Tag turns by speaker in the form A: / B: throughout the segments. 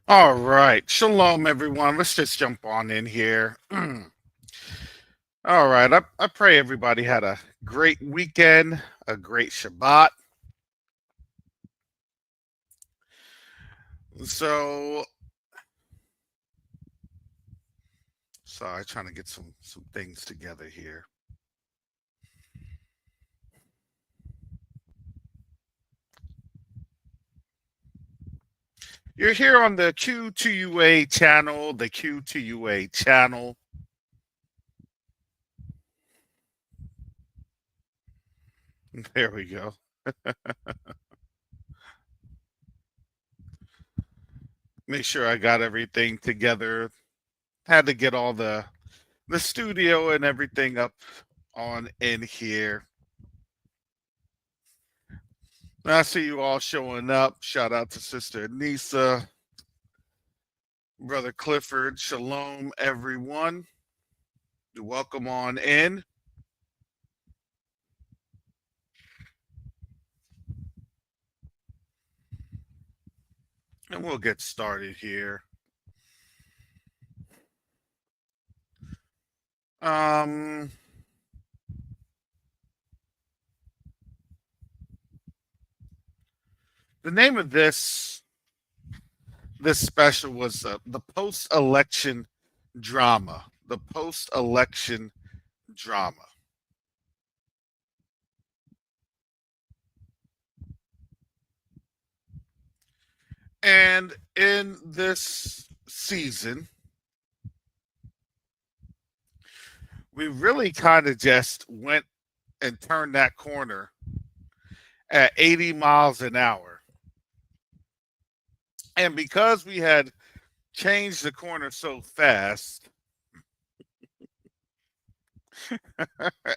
A: All right. Shalom, everyone. Let's just jump on in here. All right. I pray everybody had a great weekend, a great Shabbat. So, sorry, trying to get some things together here. You're here on the Q2UA channel, the Q2UA channel. There we go. Make sure I got everything together. Had to get all the studio and everything up on in here. I see you all showing up. Shout out to Sister Nisa, Brother Clifford. Shalom, everyone. Welcome on in. And we'll get started here. Um, the name of this special was the post-election drama. The post-election drama. And in this season, we really kind of just went and turned that corner at 80 miles an hour. And because we had changed the corner so fast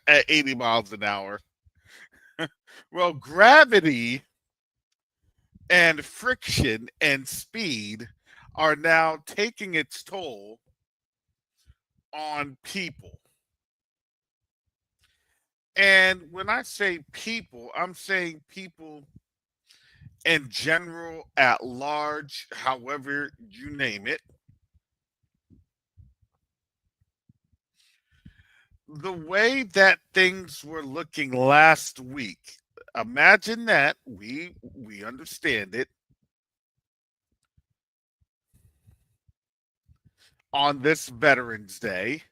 A: at 80 miles an hour, well, gravity and friction and speed are now taking its toll on people. And when I say people, I'm saying people in general, at large, however you name it. The way that things were looking last week, imagine that we understand it on this Veterans Day.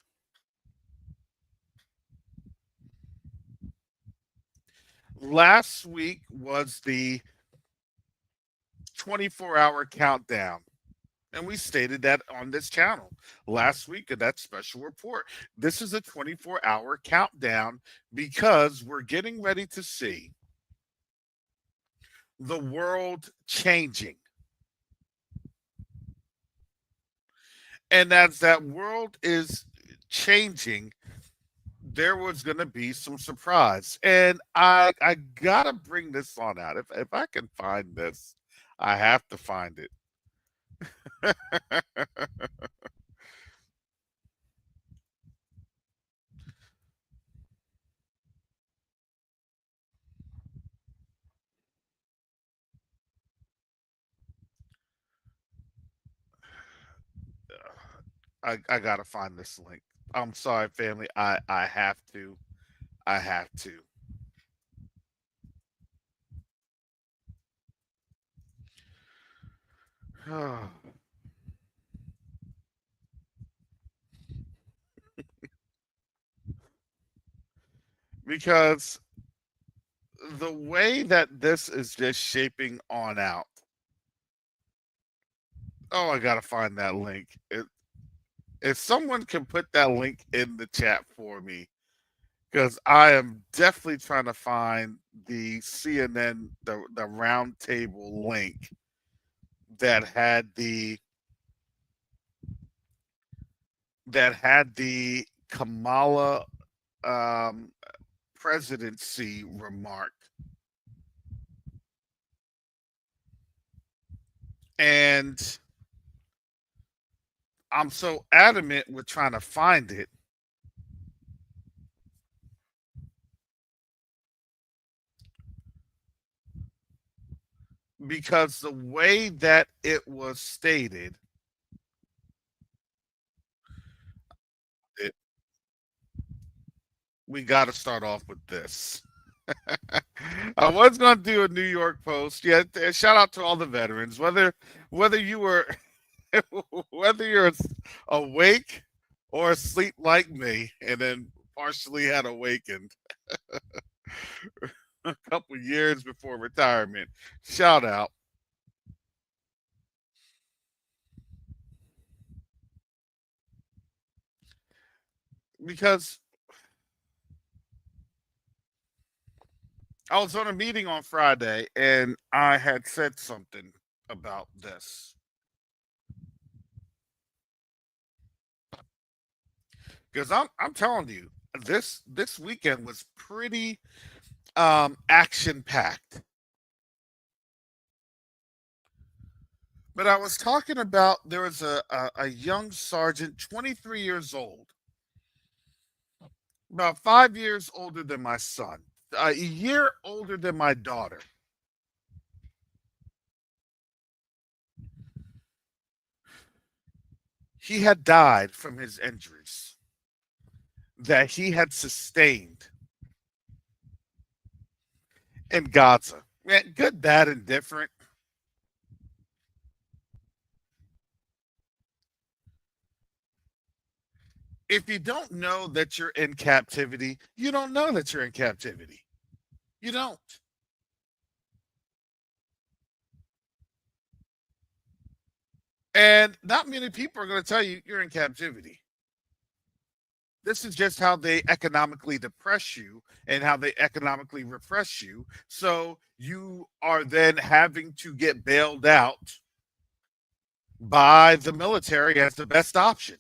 A: Last week was the 24-hour countdown. And we stated that on this channel last week in that special report. This is a 24-hour countdown because we're getting ready to see the world changing. And as that world is changing, there was going to be some surprise. And I got to bring this on out. If I can find this, I have to find it. I got to find this link. I'm sorry, family. I have to. I have to. Because the way that this is just shaping on out. Oh, I gotta find that link. If someone can put that link in the chat for me, because I am definitely trying to find the CNN the roundtable link that had the Kamala um, presidency remark. And I'm so adamant with trying to find it. because the way that it was stated, it, we got to start off with this. I was going to do a New York Post. Yeah, shout out to all the veterans, whether you were whether you're awake or asleep like me, and then partially had awakened a couple years before retirement. Shout out, because I was on a meeting on Friday and I had said something about this. Because I'm telling you, this weekend was pretty action packed. But I was talking about there was a young sergeant, 23 years old, about 5 years older than my son, a year older than my daughter. He had died from his injuries that he had sustained in Gaza. Man, good, bad, and different. If you don't know that you're in captivity, you don't know that you're in captivity. You don't. And not many people are going to tell you you're in captivity. This is just how they economically depress you and how they economically repress you. So you are then having to get bailed out by the military as the best option.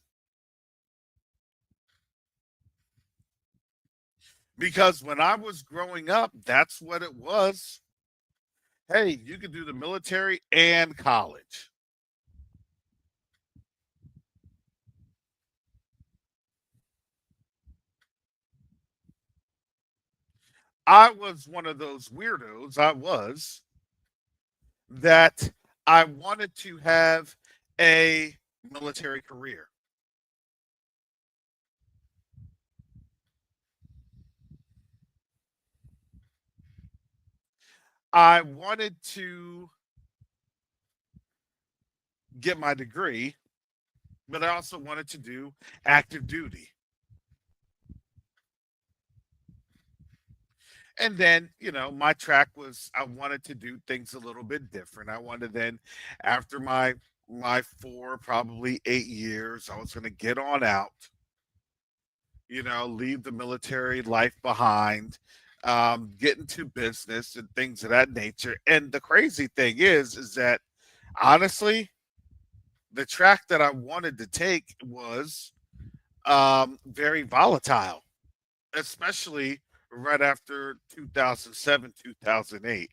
A: Because when I was growing up, that's what it was. Hey, you could do the military and college. I was one of those weirdos. I was that I wanted to have a military career. I wanted to get my degree, but I also wanted to do active duty. And then, my track was I wanted to do things a little bit different. I wanted then after my 4 probably 8 years, I was going to get on out, leave the military life behind, get into business and things of that nature. And the crazy thing is that honestly, the track that I wanted to take was very volatile, especially right after 2007, 2008.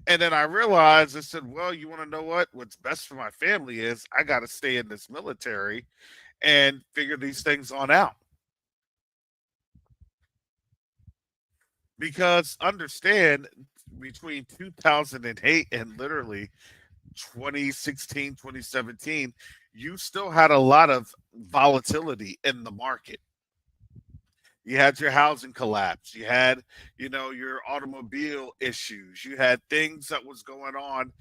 A: And then I realized, I said, well, you want to know what? What's best for my family is I got to stay in this military and figure these things on out. Because understand, between 2008 and literally 2016, 2017, you still had a lot of volatility in the market. You had your housing collapse. You had, your automobile issues. You had things that was going on,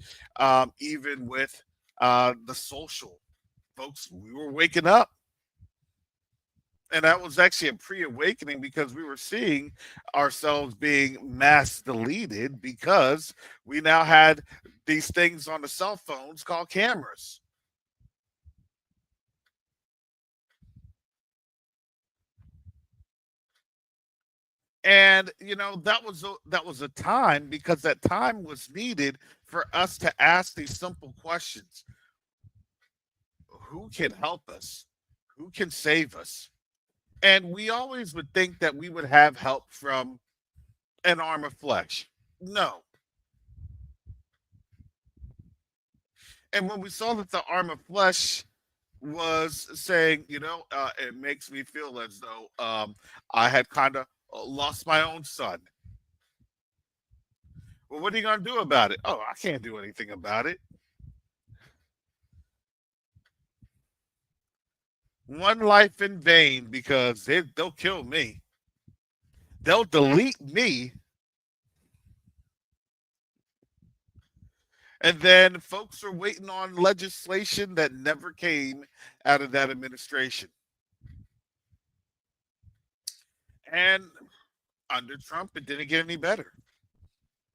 A: even with the social folks. We were waking up, and that was actually a pre-awakening because we were seeing ourselves being mass deleted because we now had these things on the cell phones called cameras. And that was a time because that time was needed for us to ask these simple questions: who can help us, who can save us? And we always would think that we would have help from an arm of flesh. No. And when we saw that the arm of flesh was saying, it makes me feel as though I had kind of lost my own son. Well, what are you going to do about it? Oh, I can't do anything about it. One life in vain because they'll kill me. They'll delete me. And then folks are waiting on legislation that never came out of that administration. And under Trump, it didn't get any better.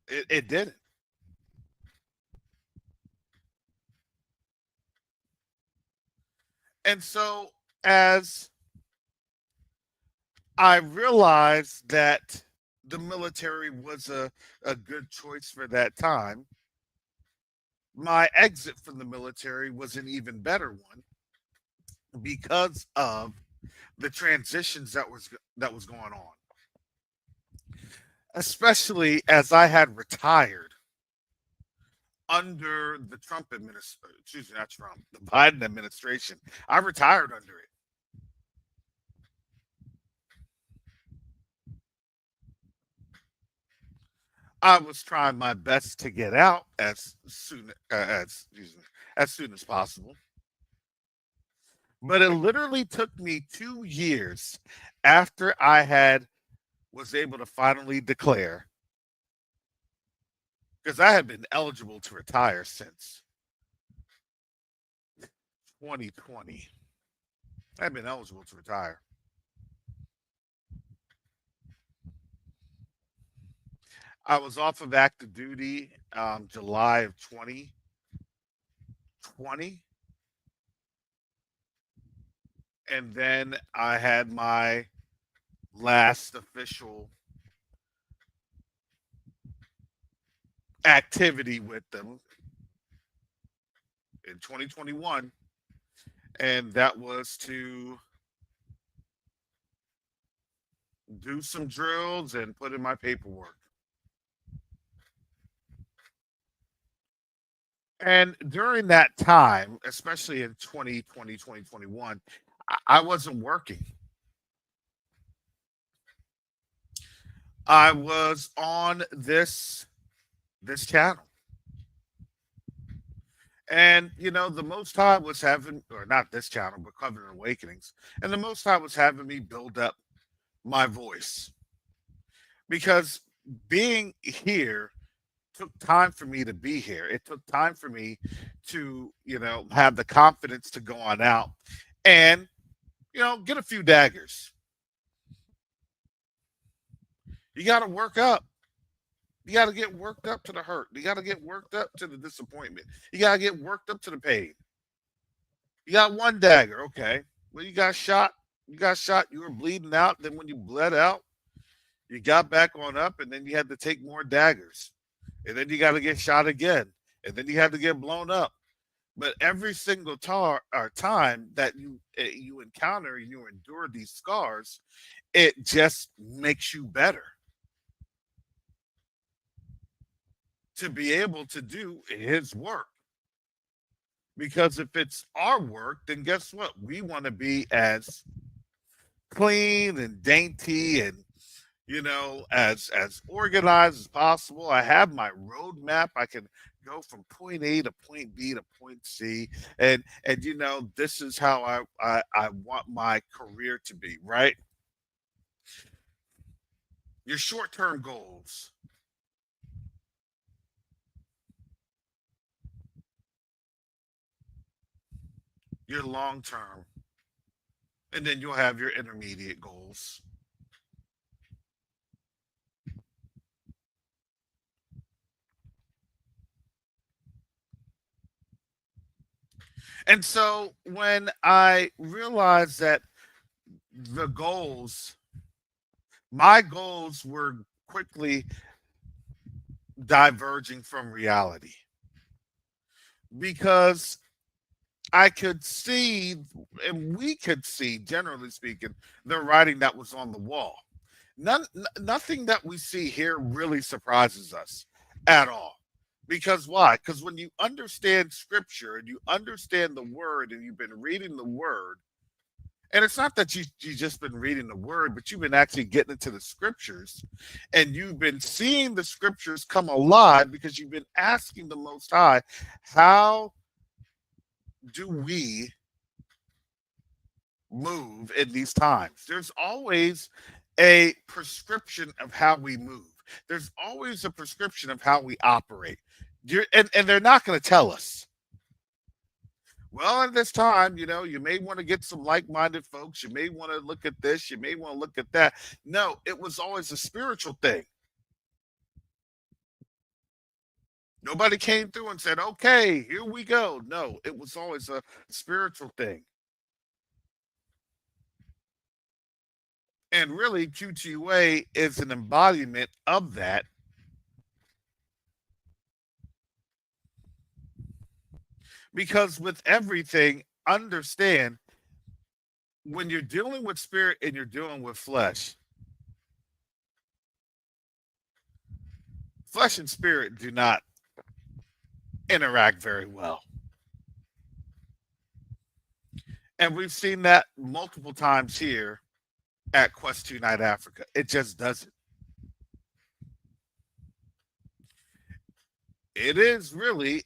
A: It didn't. And so, as I realized that the military was a good choice for that time, my exit from the military was an even better one because of the transitions that was going on, especially as I had retired under the Trump administration. Excuse me, not Trump, the Biden administration. I retired under it. I was trying my best to get out as soon as possible. But it literally took me 2 years after I had was able to finally declare, because I had been eligible to retire since 2020. I had been eligible to retire. I was off of active duty July of 2020, and then I had my last official activity with them in 2021, and that was to do some drills and put in my paperwork. And during that time, especially in 2020, 2021, I wasn't working. I was on this channel. And the Most High was having, or not this channel, but Covenant Awakenings, and the Most High was having me build up my voice because being here took time for me to be here. It took time for me to, have the confidence to go on out and, get a few daggers. You got to work up. You got to get worked up to the hurt. You got to get worked up to the disappointment. You got to get worked up to the pain. You got one dagger. Okay. Well, you got shot. You got shot. You were bleeding out. Then when you bled out, you got back on up, and then you had to take more daggers. And then you got to get shot again. And then you had to get blown up. But every single time that you encounter and you endure these scars, it just makes you better to be able to do his work. Because if it's our work, then guess what? We want to be as clean and dainty and as organized as possible. I have my roadmap. I can go from point A to point B to point C, and this is how I want my career to be. Right, your short term goals, your long term, and then you'll have your intermediate goals. And so when I realized that the goals, my goals were quickly diverging from reality because I could see, and we could see, generally speaking, the writing that was on the wall. Nothing that we see here really surprises us at all. Because why? Because when you understand scripture and you understand the word and you've been reading the word, And it's not that you just been reading the word, but you've been actually getting into the scriptures, and you've been seeing the scriptures come alive because you've been asking the Most High, how do we move in these times? There's always a prescription of how we move. There's always a prescription of how we operate. And they're not going to tell us. Well, at this time, you may want to get some like-minded folks. You may want to look at this. You may want to look at that. No, it was always a spiritual thing. Nobody came through and said, "Okay, here we go." No, it was always a spiritual thing. And really, Q2UA is an embodiment of that, because with everything, understand, when you're dealing with spirit and you're dealing with flesh and spirit do not interact very well. And we've seen that multiple times here at Quest 2 Night Africa. It just doesn't. It is really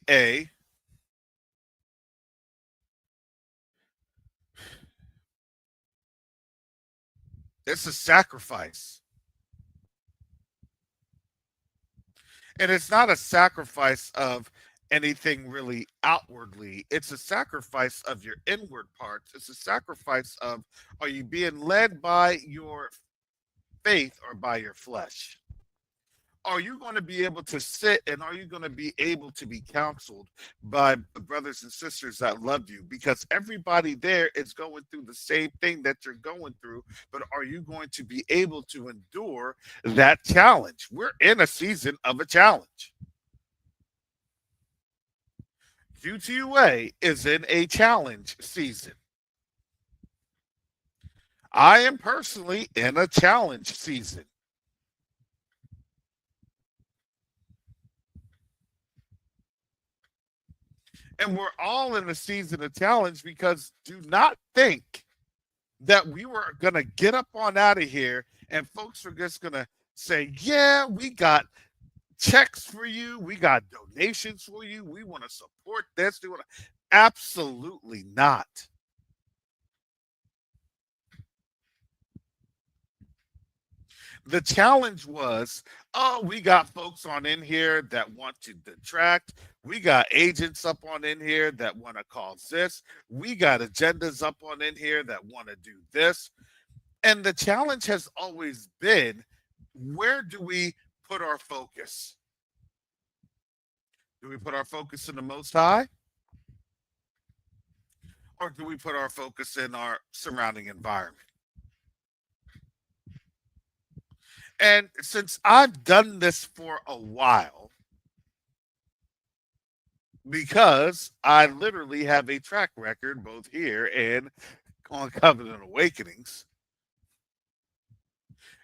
A: it's a sacrifice. And it's not a sacrifice of anything really outwardly. It's a sacrifice of your inward parts. It's a sacrifice of, are you being led by your faith or by your flesh? Are you going to be able to sit, and are you going to be able to be counseled by brothers and sisters that love you? Because everybody there is going through the same thing that you're going through, but are you going to be able to endure that challenge? We're in a season of a challenge. Q2UA is in a challenge season. I am personally in a challenge season. And we're all in a season of challenge, because do not think that we were going to get up on out of here and folks are just going to say, yeah, we got checks for you. We got donations for you. We want to support this. We want to. Absolutely not. The challenge was, oh, we got folks on in here that want to detract. We got agents up on in here that want to cause this. We got agendas up on in here that want to do this. And the challenge has always been, where do we put our focus? Do we put our focus in the Most High? Or do we put our focus in our surrounding environment? And since I've done this for a while, because I literally have a track record both here and on Covenant Awakenings,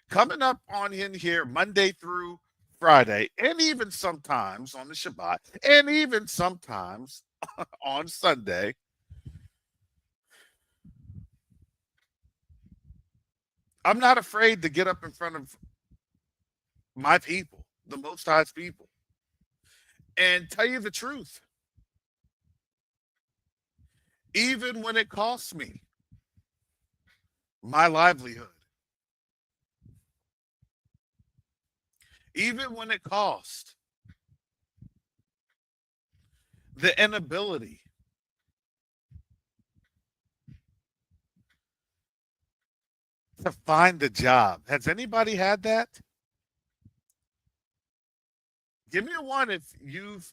A: coming up on in here Monday through Friday, and even sometimes on the Shabbat, and even sometimes on Sunday, I'm not afraid to get up in front of my people, the Most High's people, and tell you the truth, even when it costs me my livelihood, even when it costs the inability to find a job. Has anybody had that? Give me a one if you've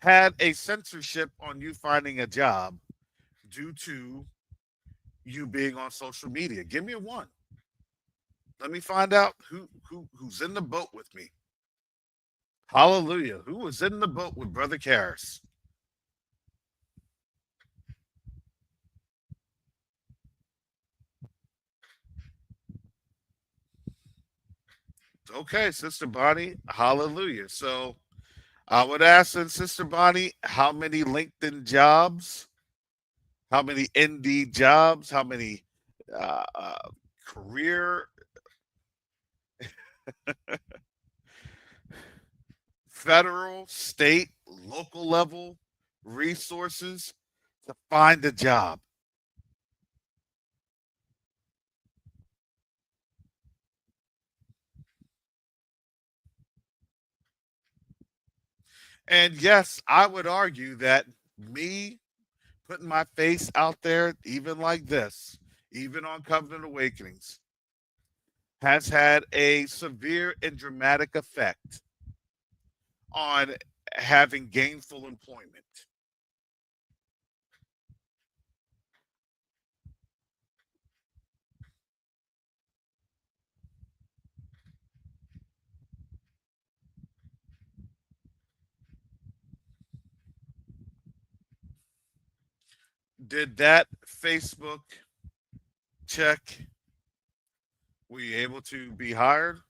A: had a censorship on you finding a job due to you being on social media. Give me a one. Let me find out who's in the boat with me. Hallelujah. Who was in the boat with Brother Karras? Okay, Sister Bonnie. Hallelujah. So I would ask then, Sister Bonnie, how many LinkedIn jobs how many Indeed jobs, how many uh, uh, career, federal, state, local level resources to find a job. And yes, I would argue that me putting my face out there, even like this, even on Covenant Awakenings, has had a severe and dramatic effect on having gainful employment. Did that Facebook check, were you able to be hired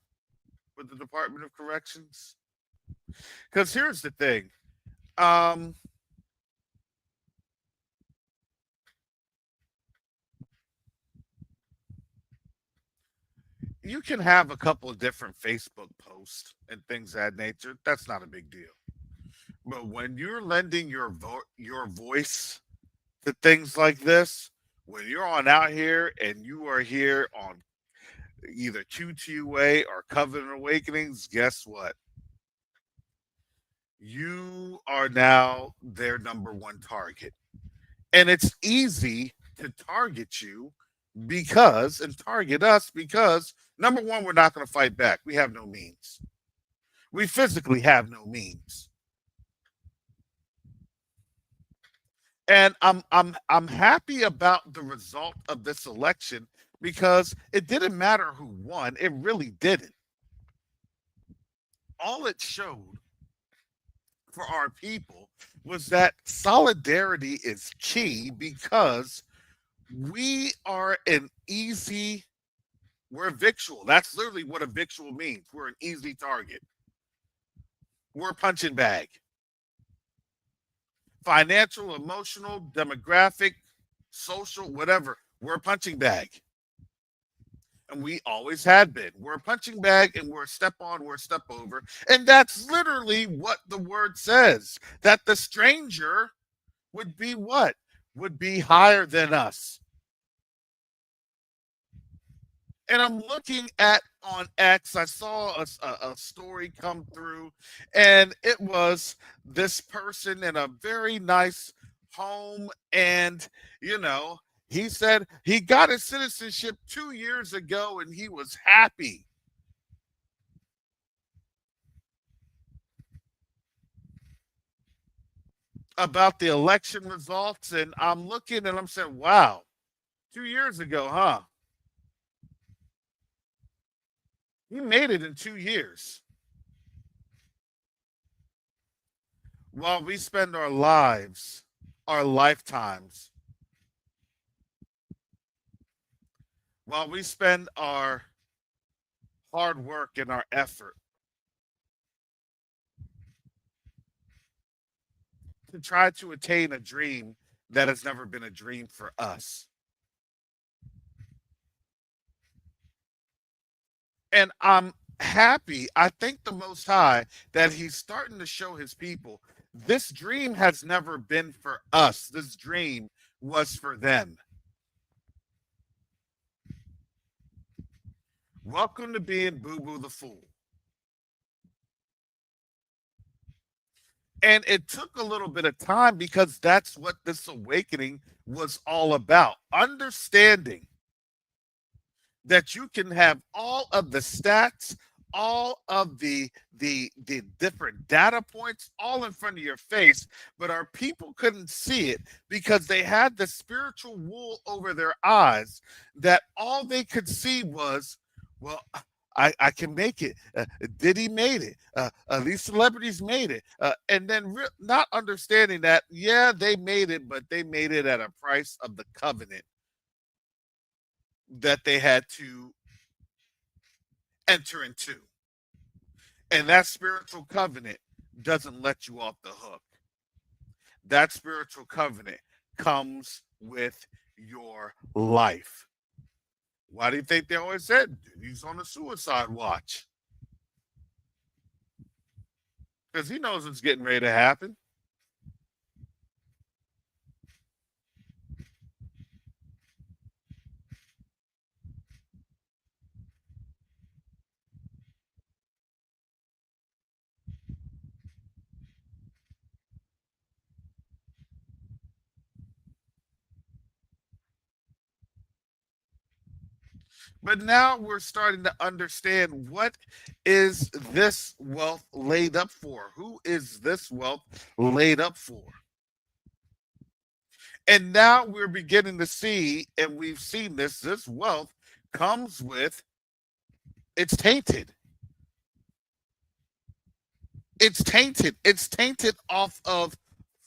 A: with the Department of Corrections? Because here's the thing. Um, you can have a couple of different Facebook posts and things of that nature. That's not a big deal. But when you're lending your voice to things like this, when you're on out here and you are here on either Q2UA or Covenant Awakenings, guess what? You are now their number one target. And it's easy to target you because, and target us because, number one, we're not going to fight back. We have no means. We physically have no means. And I'm happy about the result of this election because it didn't matter who won. It really didn't. All it showed for our people was that solidarity is key because we are an easy, we're a victual. That's literally what a victual means. We're an easy target. We're a punching bag. Financial, emotional, demographic, social, whatever. We're a punching bag. And we always had been. We're a punching bag and we're a step on, we're a step over. And that's literally what the word says, that the stranger would be what? Would be higher than us. And I'm looking at on X, I saw a story come through, and it was this person in a very nice home. And, you know, he said he got his citizenship 2 years ago and he was happy about the election results. And I'm looking and I'm saying, wow, 2 years ago, huh? He made it in 2 years. While we spend our lives, our lifetimes, while we spend our hard work and our effort to try to attain a dream that has never been a dream for us. And I'm happy. I thank the Most High that He's starting to show His people this dream has never been for us. This dream was for them. Welcome to being Boo Boo the Fool. And it took a little bit of time because that's what this awakening was all about. Understanding that you can have all of the stats, all of the different data points all in front of your face, but our people couldn't see it because they had the spiritual wool over their eyes that all they could see was, well, I can make it. Diddy made it. These celebrities made it. And then not understanding that, yeah, they made it, but they made it at a price of the covenant that they had to enter into. And that spiritual covenant doesn't let you off the hook. That spiritual covenant comes with your life. Why do you think they always said he's on a suicide watch? Because he knows it's getting ready to happen. But now we're starting to understand what is this wealth laid up for? Who is this wealth laid up for? And now we're beginning to see, and we've seen this wealth comes with, it's tainted. It's tainted. It's tainted off of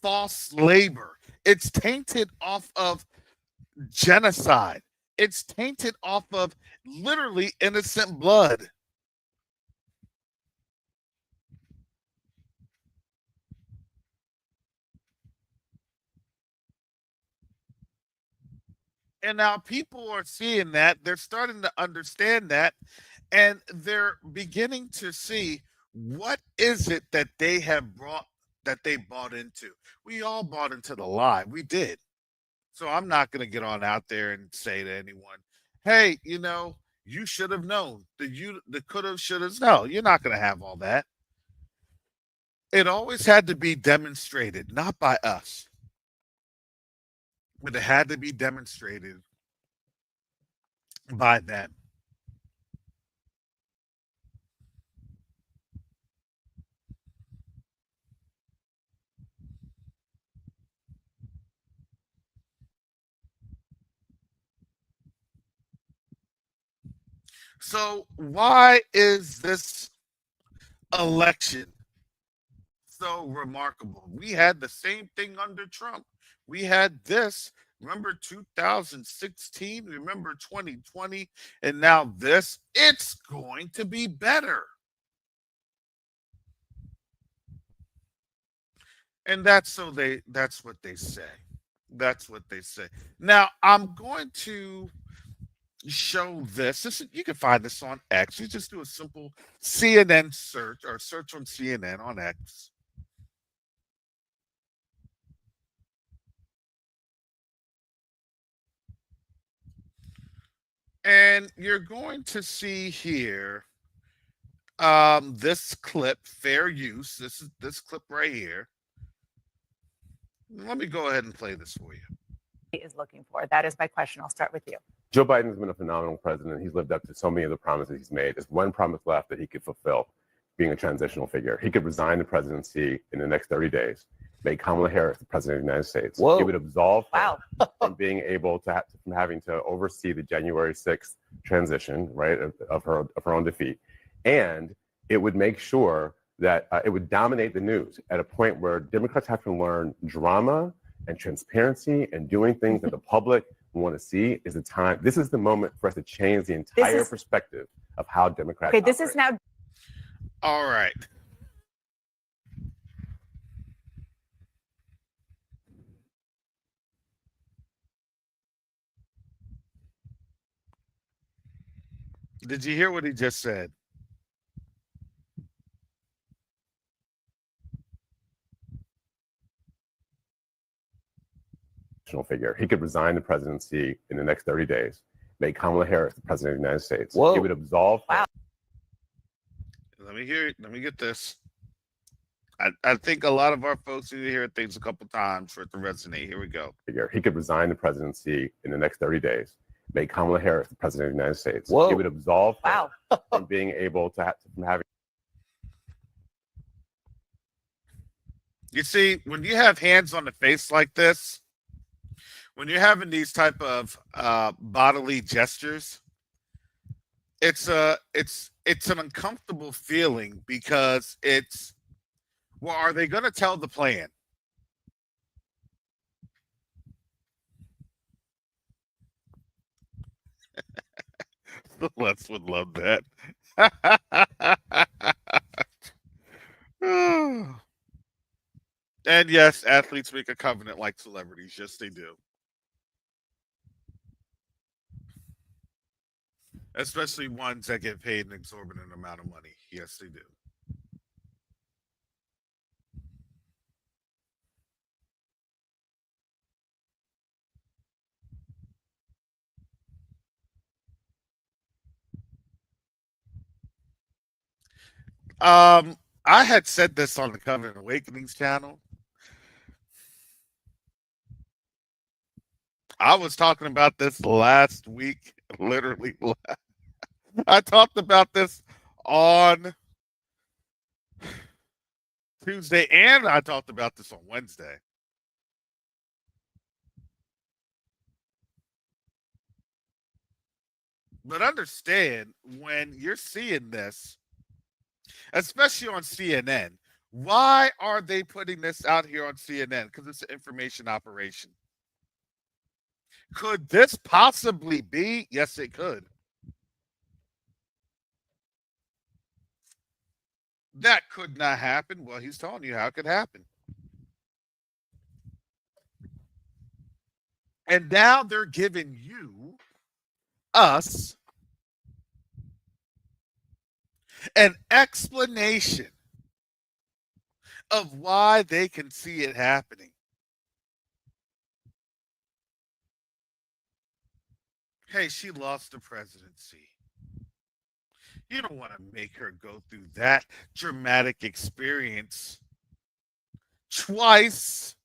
A: false labor. It's tainted off of genocide. It's tainted off of literally innocent blood. And now people are seeing that. They're starting to understand that. And they're beginning to see what is it that they have brought, that they bought into. We all bought into the lie. We did. So I'm not going to get on out there and say to anyone, hey, you should have known. The could have, should have. No, you're not going to have all that. It always had to be demonstrated, not by us, but it had to be demonstrated by them. So why is this election so remarkable? We had the same thing under Trump. We had this. Remember 2016? Remember 2020? And now this. It's going to be better. And that's what they say. That's what they say. Now I'm going to show this. You can find this on X. You just do a simple CNN search or search on CNN on X. And you're going to see here this clip, fair use. This is this clip right here. Let me go ahead and play this for you.
B: Is looking for? That is my question. I'll start with you.
C: Joe Biden has been a phenomenal president. He's lived up to so many of the promises he's made. There's one promise left that he could fulfill, being a transitional figure. He could resign the presidency in the next 30 days, make Kamala Harris the president of the United States.
B: Whoa.
C: It would absolve her from being able to from having to oversee the January 6th transition, right, of her own defeat, and it would make sure that it would dominate the news at a point where Democrats have to learn drama and transparency and doing things that the public want to see. Is the time. This is the moment for us to change the entire perspective of how Democrats.
B: Okay, this is now.
A: All right. Did you hear what he just said?
C: Figure. He could resign the presidency in the next 30 days, make Kamala Harris the president of the United States.
B: Whoa.
C: It would absolve.
B: Wow.
A: Let me hear it. Let me get this. I think a lot of our folks need to hear things a couple times for it to resonate. Here we go.
C: Figure. He could resign the presidency in the next 30 days, make Kamala Harris the president of the United States.
B: Whoa.
C: It would absolve
B: Wow.
C: from being able to from having.
A: You see, when you have hands on the face like this, when you're having these type of bodily gestures, it's an uncomfortable feeling because it's, well, are they going to tell the plan? The Les would love that. And yes, athletes make a covenant like celebrities. Yes, they do. Especially ones that get paid an exorbitant amount of money. Yes, they do. Um, I had said this on the Covenant Awakenings channel. I was talking about this last week, literally. I talked about this on Tuesday and I talked about this on Wednesday. But understand when you're seeing this, especially on CNN, why are they putting this out here on CNN? Because it's an information operation. Could this possibly be? Yes, it could. That could not happen. Well, he's telling you how it could happen. And now they're giving you, us, an explanation of why they can see it happening. Hey, she lost the presidency. You don't want to make her go through that dramatic experience twice.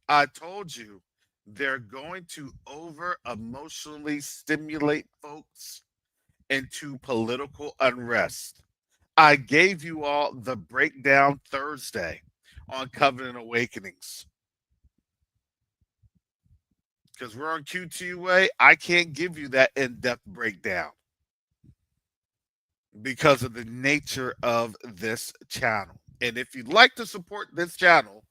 A: I told you they're going to over emotionally stimulate folks into political unrest. I gave you all the breakdown Thursday on Covenant Awakenings. Because we're on Q2UA, I can't give you that in depth breakdown because of the nature of this channel. And if you'd like to support this channel,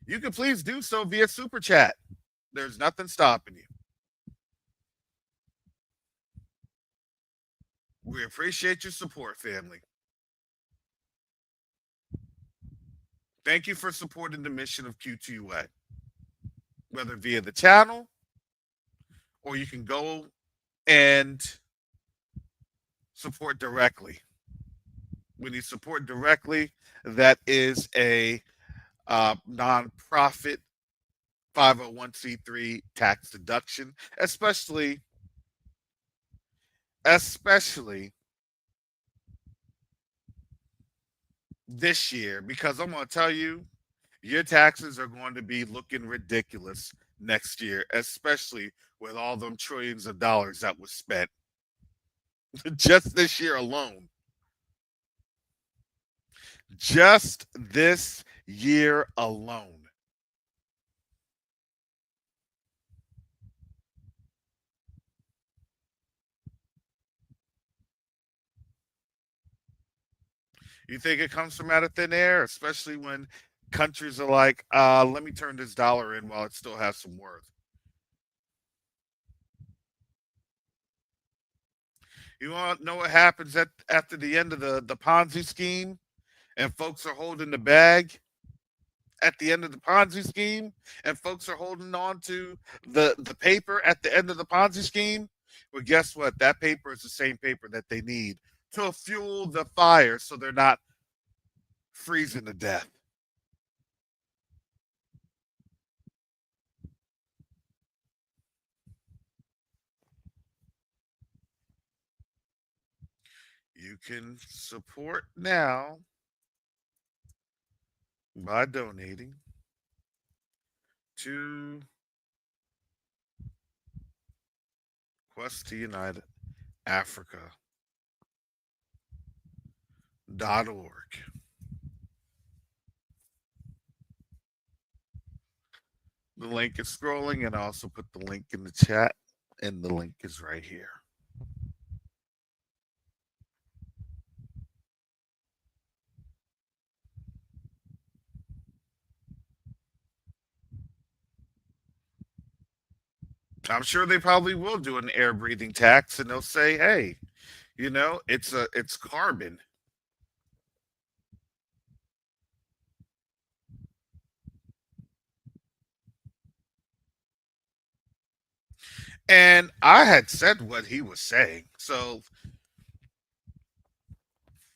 A: you can please do so via Super Chat. There's nothing stopping you. We appreciate your support, family. Thank you for supporting the mission of Q2UA, whether via the channel or you can go and support directly. When you support directly, that is a nonprofit 501c3 tax deduction, especially this year, because I'm going to tell you, your taxes are going to be looking ridiculous next year, especially with all them trillions of dollars that was spent just this year alone. Just this year alone. You think it comes from out of thin air, especially when countries are like, let me turn this dollar in while it still has some worth. You want to know what happens after the end of the Ponzi scheme and folks are holding the bag at the end of the Ponzi scheme and folks are holding on to the paper at the end of the Ponzi scheme? Well, guess what? That paper is the same paper that they need to fuel the fire so they're not freezing to death. You can support now by donating to Quest to Unite Africa.org. The link is scrolling, and I also put the link in the chat, and the link is right here. I'm sure they probably will do an air breathing tax, and they'll say, "Hey, it's carbon. And I had said what he was saying. So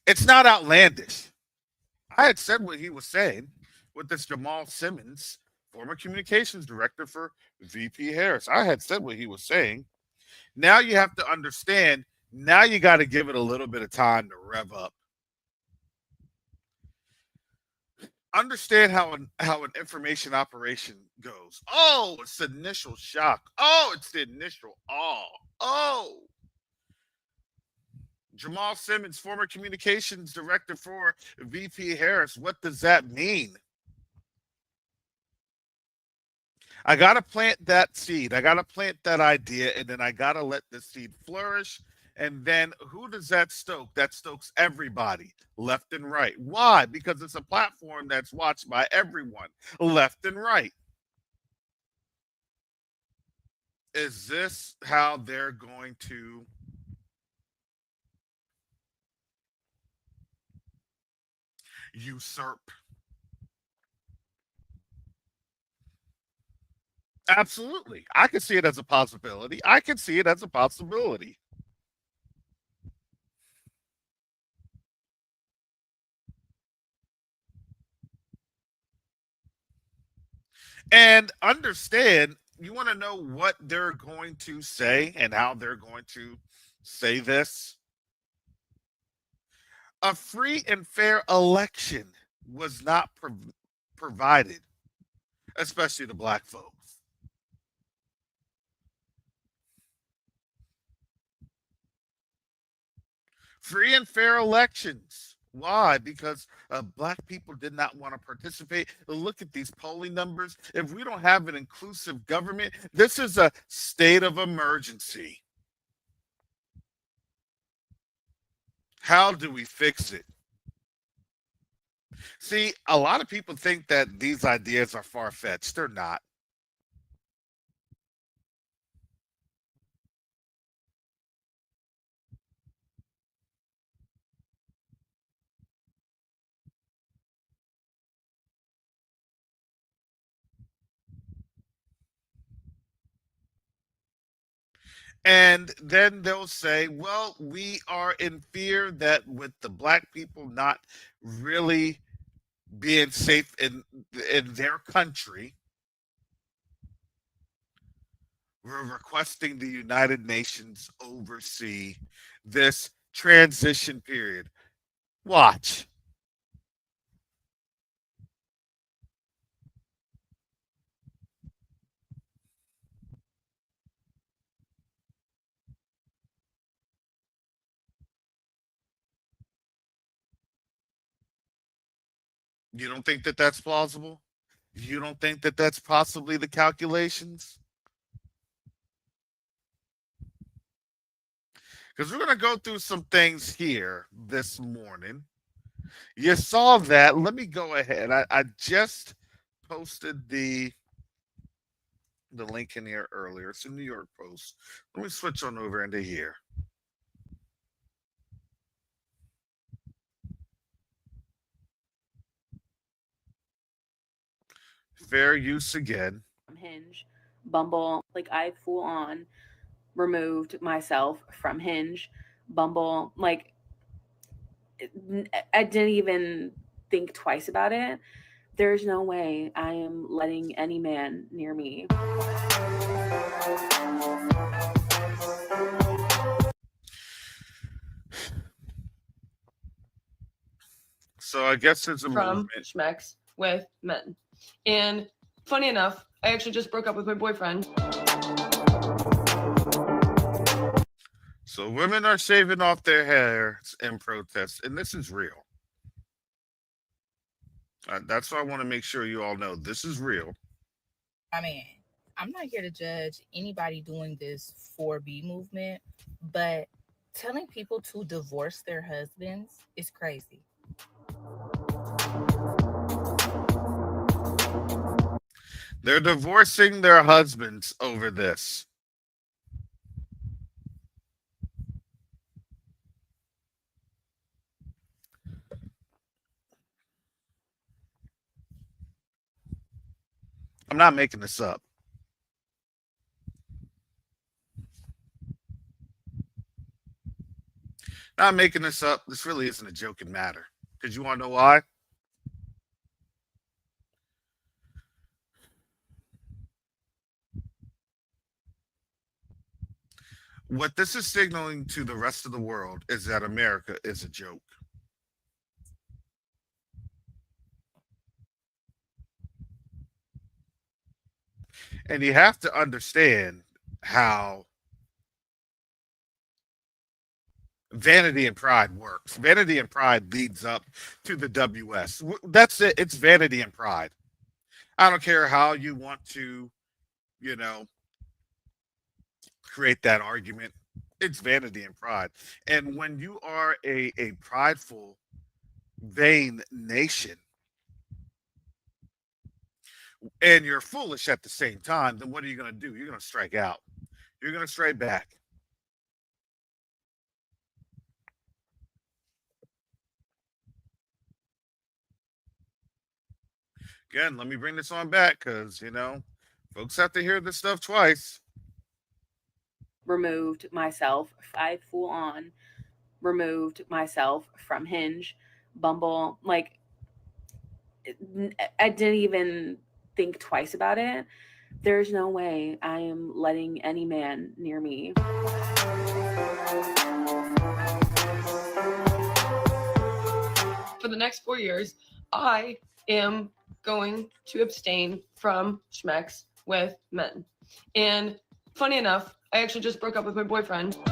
A: it's not outlandish. I had said what he was saying with this Jamal Simmons, former communications director for VP Harris. I had said what he was saying. Now you have to understand, now you got to give it a little bit of time to rev up. Understand how an information operation goes. Oh, it's the initial shock. Oh, it's the initial awe. Oh, Jamal Simmons, former communications director for VP Harris. What does that mean? I got to plant that seed. I got to plant that idea, and then I got to let the seed flourish. And then who does that stoke? That stokes everybody, left and right. Why? Because it's a platform that's watched by everyone, left and right. Is this how they're going to usurp? Absolutely. I can see it as a possibility. I can see it as a possibility. And understand, you want to know what they're going to say and how they're going to say this? A free and fair election was not provided, especially to black folks. Free and fair elections. Why? Because black people did not want to participate. Look at these polling numbers. If we don't have an inclusive government, this is a state of emergency. How do we fix it? See, a lot of people think that these ideas are far fetched. They're not. And then they'll say, well, we are in fear that with the black people not really being safe in their country, we're requesting the United Nations oversee this transition period. Watch. You don't think that that's plausible? You don't think that that's possibly the calculations? Because we're going to go through some things here this morning. You saw that. Let me go ahead. I just posted the link in here earlier. It's a New York Post. Let me switch on over into here. Fair use again.
D: Hinge, Bumble, like I full on removed myself from Hinge, Bumble, like I didn't even think twice about it. There's no way I am letting any man near me.
A: So I guess there's a
E: from
A: movement.
E: Schmecks with men. And funny enough, I actually just broke up with my boyfriend.
A: So women are shaving off their hair in protest, and this is real. That's why I want to make sure you all know this is real.
F: I mean, I'm not here to judge anybody doing this 4B movement, but telling people to divorce their husbands is crazy.
A: They're divorcing their husbands over this. I'm not making this up. Not making this up. This really isn't a joking matter. Because you want to know why? What this is signaling to the rest of the world is that America is a joke. And you have to understand how vanity and pride works. Vanity and pride leads up to the WS. That's it. It's vanity and pride. I don't care how you want to, you know, create that argument. It's vanity and pride. And when you are a prideful, vain nation and you're foolish at the same time, then what are you going to do? You're going to strike out. You're going to strike back. Again, let me bring this on back because, folks have to hear this stuff twice.
D: Removed myself. I full on removed myself from Hinge, Bumble. Like, I didn't even think twice about it. There's no way I am letting any man near me.
E: For the next 4 years, I am going to abstain from schmex with men. And funny enough, I actually just broke up with my boyfriend.
F: Ain't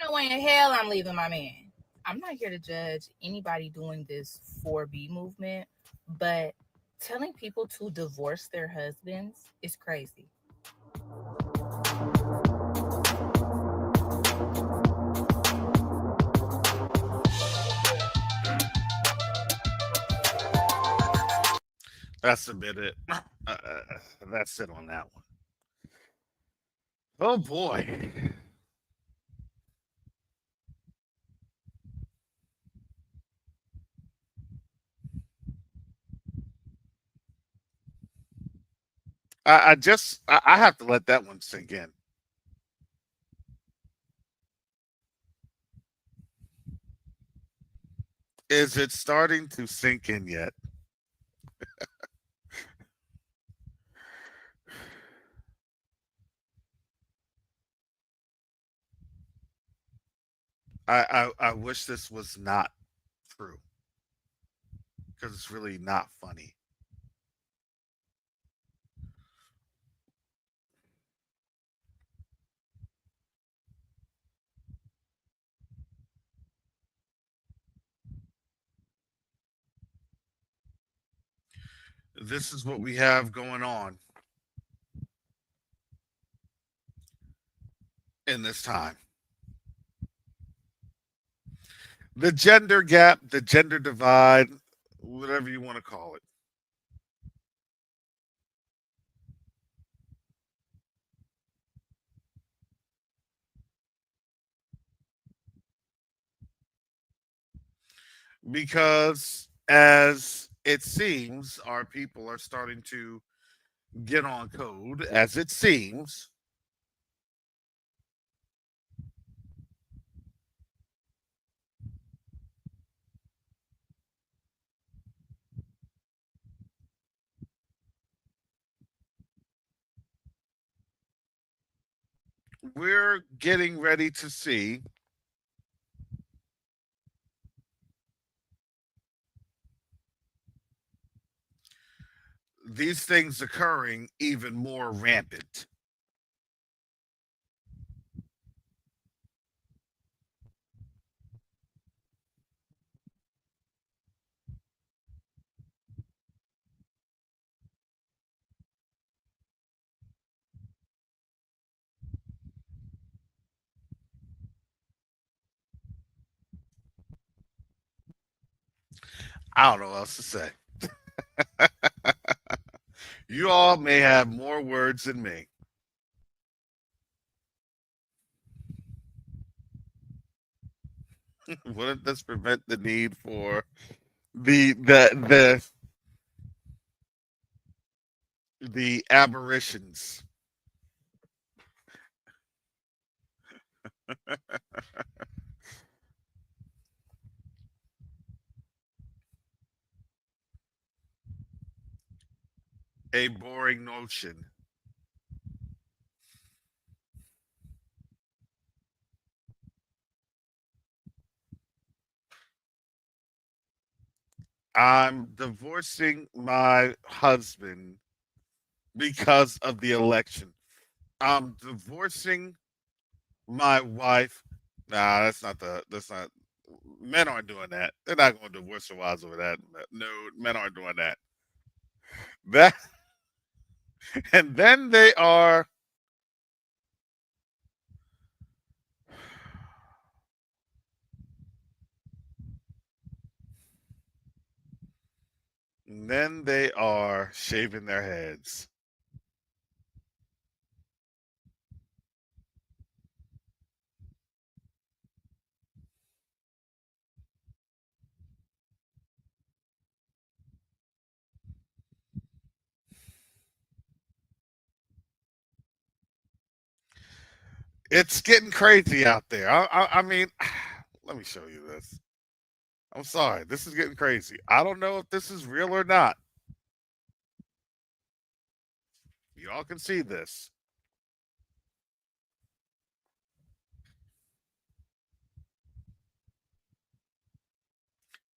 F: no way in hell I'm leaving my man. I'm not here to judge anybody doing this 4B movement, but telling people to divorce their husbands is crazy.
A: That's a bit it. That's it on that one. Oh boy. I have to let that one sink in. Is it starting to sink in yet? I wish this was not true because it's really not funny. This is what we have going on in this time. The gender gap, the gender divide, whatever you want to call it. Because as it seems, our people are starting to get on code, as it seems. We're getting ready to see these things occurring even more rampant. I don't know what else to say. You all may have more words than me. Wouldn't this prevent the need for the the aberrations. A boring notion. I'm divorcing my husband because of the election. I'm divorcing my wife. Nah, that's not, men aren't doing that. They're not going to divorce their wives over that. No, men aren't doing that. That, and then they are, shaving their heads. It's getting crazy out there. I mean, let me show you this. I'm sorry. This is getting crazy. I don't know if this is real or not. You all can see this.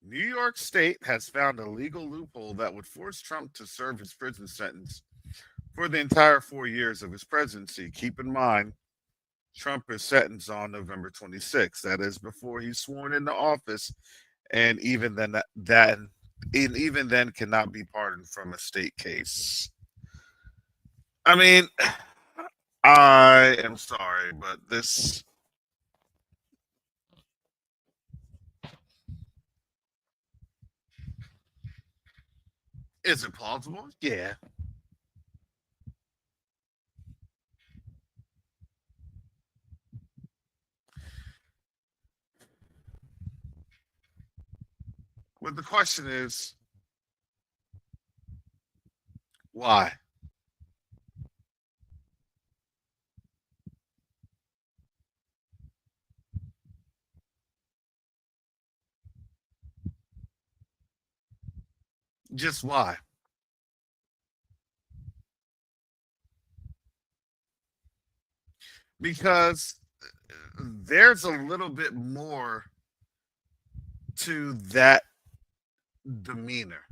A: New York State has found a legal loophole that would force Trump to serve his prison sentence for the entire 4 years of his presidency. Keep in mind, Trump is sentenced on November 26th. That is before he's sworn into office, and even then cannot be pardoned from a state case. I mean, I am sorry, but this is it plausible? Yeah. But the question is, why? Just why? Because there's a little bit more to that demeanor.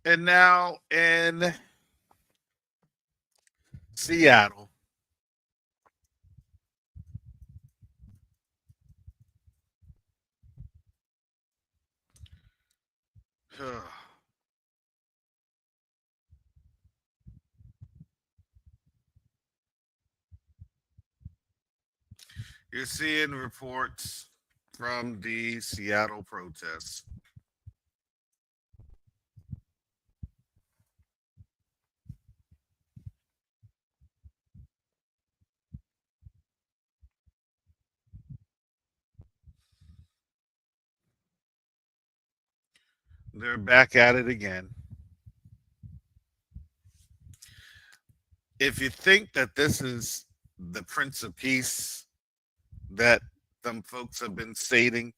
A: And now in Seattle, you're seeing reports from the Seattle protests. They're back at it again. If you think that this is the Prince of Peace that some folks have been stating,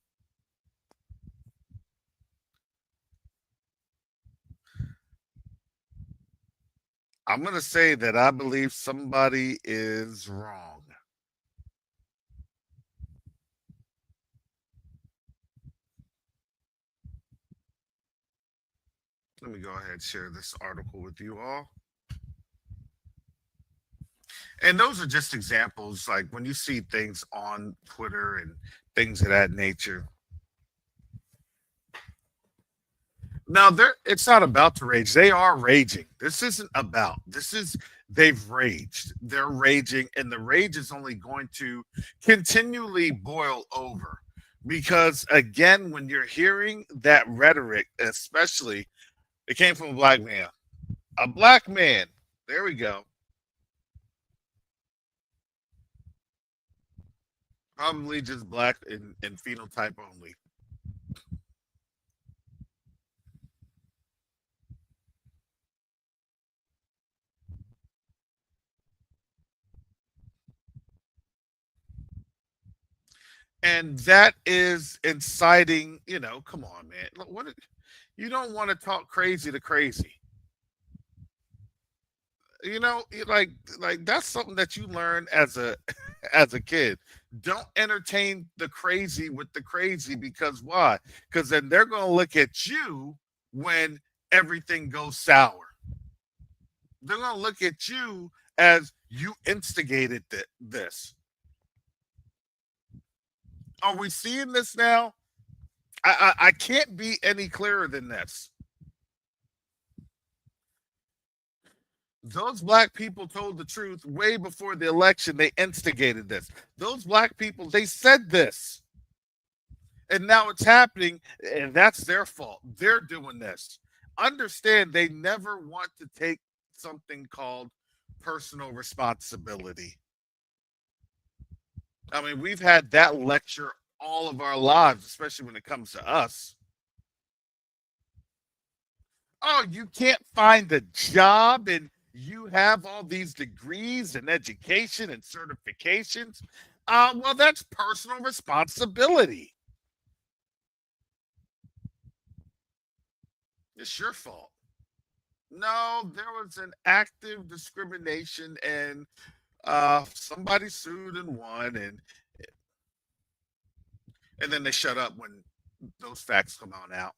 A: I'm going to say that I believe somebody is wrong. Let me go ahead and share this article with you all. And those are just examples, like when you see things on Twitter and things of that nature. Now it's not about to rage. They are raging. This isn't about. They've raged. They're raging, and the rage is only going to continually boil over. Because again, when you're hearing that rhetoric, especially it came from a black man. A black man. There we go. Probably just black in phenotype only. And that is inciting, come on, man. You don't want to talk crazy to crazy. Like that's something that you learn as a as a kid. Don't entertain the crazy with the crazy, because why? Because then they're going to look at you when everything goes sour. They're going to look at you as you instigated this. Are we seeing this now? I can't be any clearer than this. Those black people told the truth way before the election. They instigated this. Those black people, they said this. And now it's happening, and that's their fault. They're doing this. Understand, they never want to take something called personal responsibility. I mean, we've had that lecture all of our lives, especially when it comes to us. Oh, you can't find a job and you have all these degrees and education and certifications. Well, that's personal responsibility. It's your fault. No, there was an active discrimination, and somebody sued and won, and then they shut up when those facts come on out.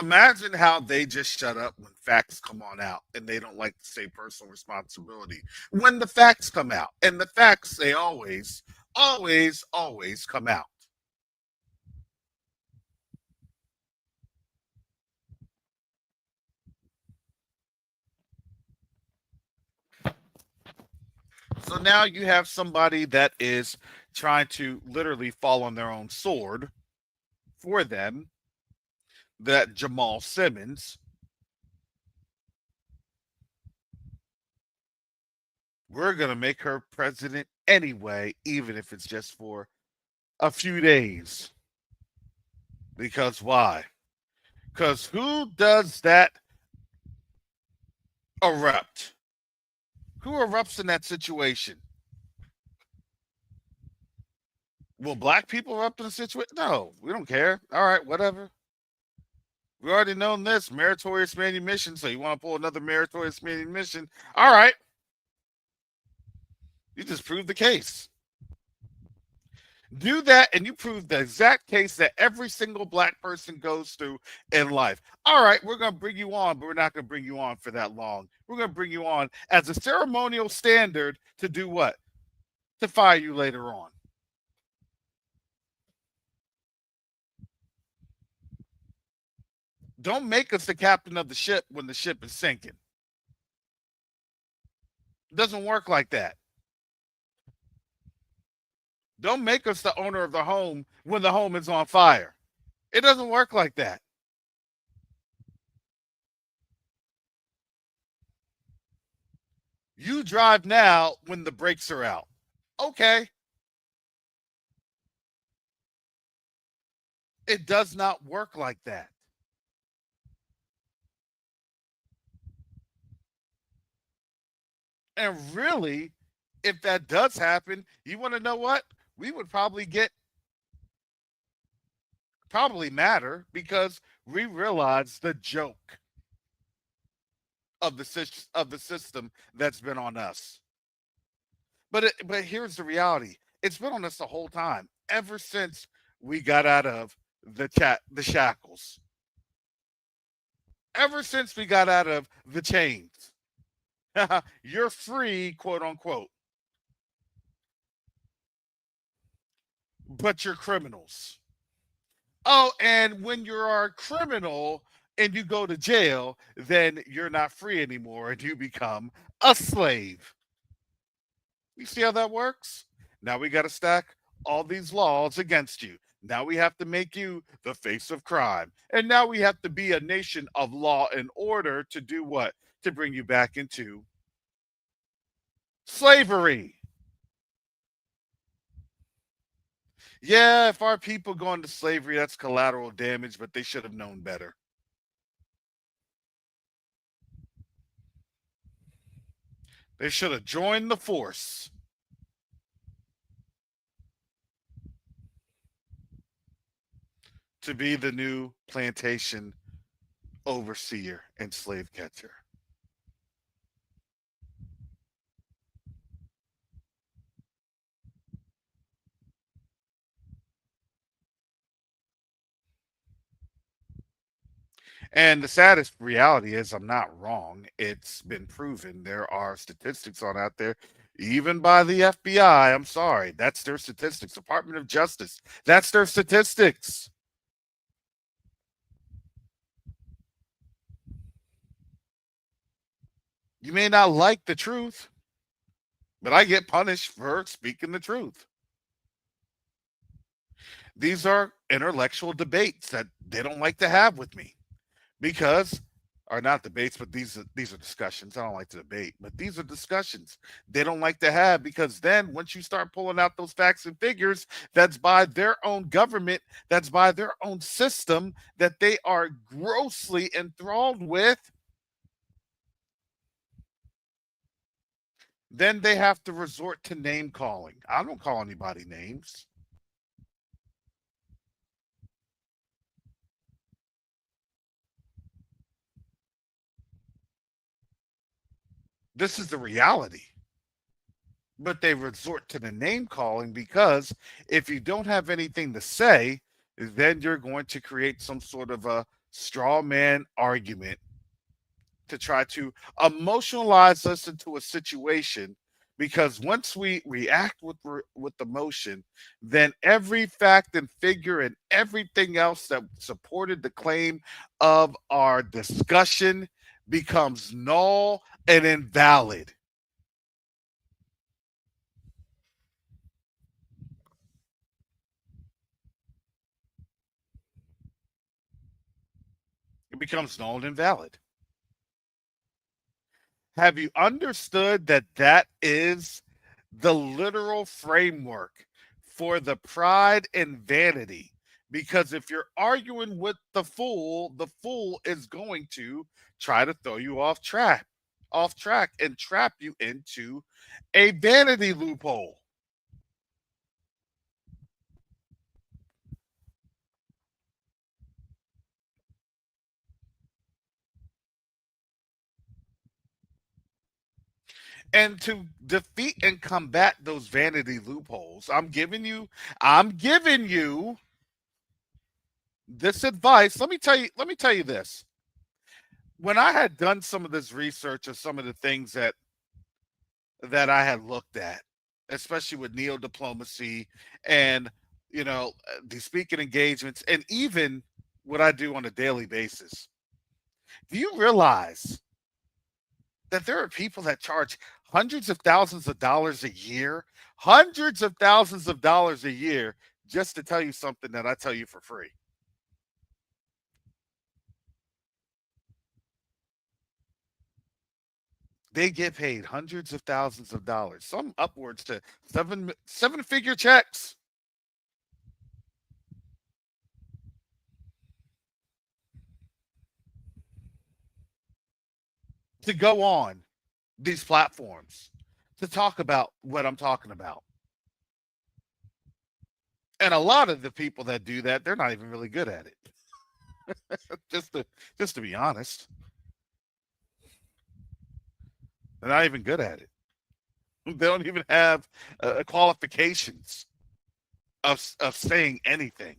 A: Imagine how they just shut up when facts come on out, and they don't like to say personal responsibility when the facts come out. And the facts, they always, always, always come out. So now you have somebody that is trying to literally fall on their own sword for them, that Jamal Simmons. We're going to make her president anyway, even if it's just for a few days. Because why? Because who does that erupt? Who erupts in that situation? Will black people erupt in the situation? No, we don't care. All right, whatever. We already known this meritorious manumission. So you want to pull another meritorious manumission? All right. You just proved the case. Do that, and you prove the exact case that every single black person goes through in life. All right, we're going to bring you on, but we're not going to bring you on for that long. We're going to bring you on as a ceremonial standard to do what? To fire you later on. Don't make us the captain of the ship when the ship is sinking. It doesn't work like that. Don't make us the owner of the home when the home is on fire. It doesn't work like that. You drive now when the brakes are out. Okay. It does not work like that. And really, if that does happen, you want to know what? We would probably matter, because we realize the joke of the system that's been on us. But here's the reality: it's been on us the whole time, ever since we got out of the shackles, ever since we got out of the chains. You're free, quote unquote, but you're criminals. Oh, and when you're a criminal, and you go to jail, then you're not free anymore and you become a slave. You see how that works? Now we got to stack all these laws against you. Now we have to make you the face of crime. And now we have to be a nation of law and order to do what? To bring you back into slavery. Yeah, if our people go into slavery, that's collateral damage, but they should have known better. They should have joined the force to be the new plantation overseer and slave catcher. And the saddest reality is, I'm not wrong. It's been proven. There are statistics on out there, even by the FBI. I'm sorry. That's their statistics. Department of Justice. That's their statistics. You may not like the truth, but I get punished for speaking the truth. These are intellectual debates that they don't like to have with me because are not debates, but these are discussions. I don't like to debate, but these are discussions they don't like to have because then once you start pulling out those facts and figures, that's by their own government, that's by their own system that they are grossly enthralled with, then they have to resort to name calling. I don't call anybody names. This is the reality. But they resort to the name calling because if you don't have anything to say, then you're going to create some sort of a straw man argument to try to emotionalize us into a situation, because once we react with emotion, then every fact and figure and everything else that supported the claim of our discussion becomes null and invalid. It becomes null and invalid. Have you understood that that is the literal framework for the pride and vanity? Because if you're arguing with the fool is going to try to throw you off track and trap you into a vanity loophole. And to defeat and combat those vanity loopholes, I'm giving you this advice. Let me tell you this. When I had done some of this research of some of the things that I had looked at, especially with neo diplomacy and the speaking engagements, and even what I do on a daily basis, do you realize that there are people that charge hundreds of thousands of dollars a year, hundreds of thousands of dollars a year, just to tell you something that I tell you for free? They get paid hundreds of thousands of dollars, some upwards to seven figure checks to go on these platforms to talk about what I'm talking about. And a lot of the people that do that, they're not even really good at it. just to just to be honest, they're not even good at it. They don't even have qualifications of saying anything.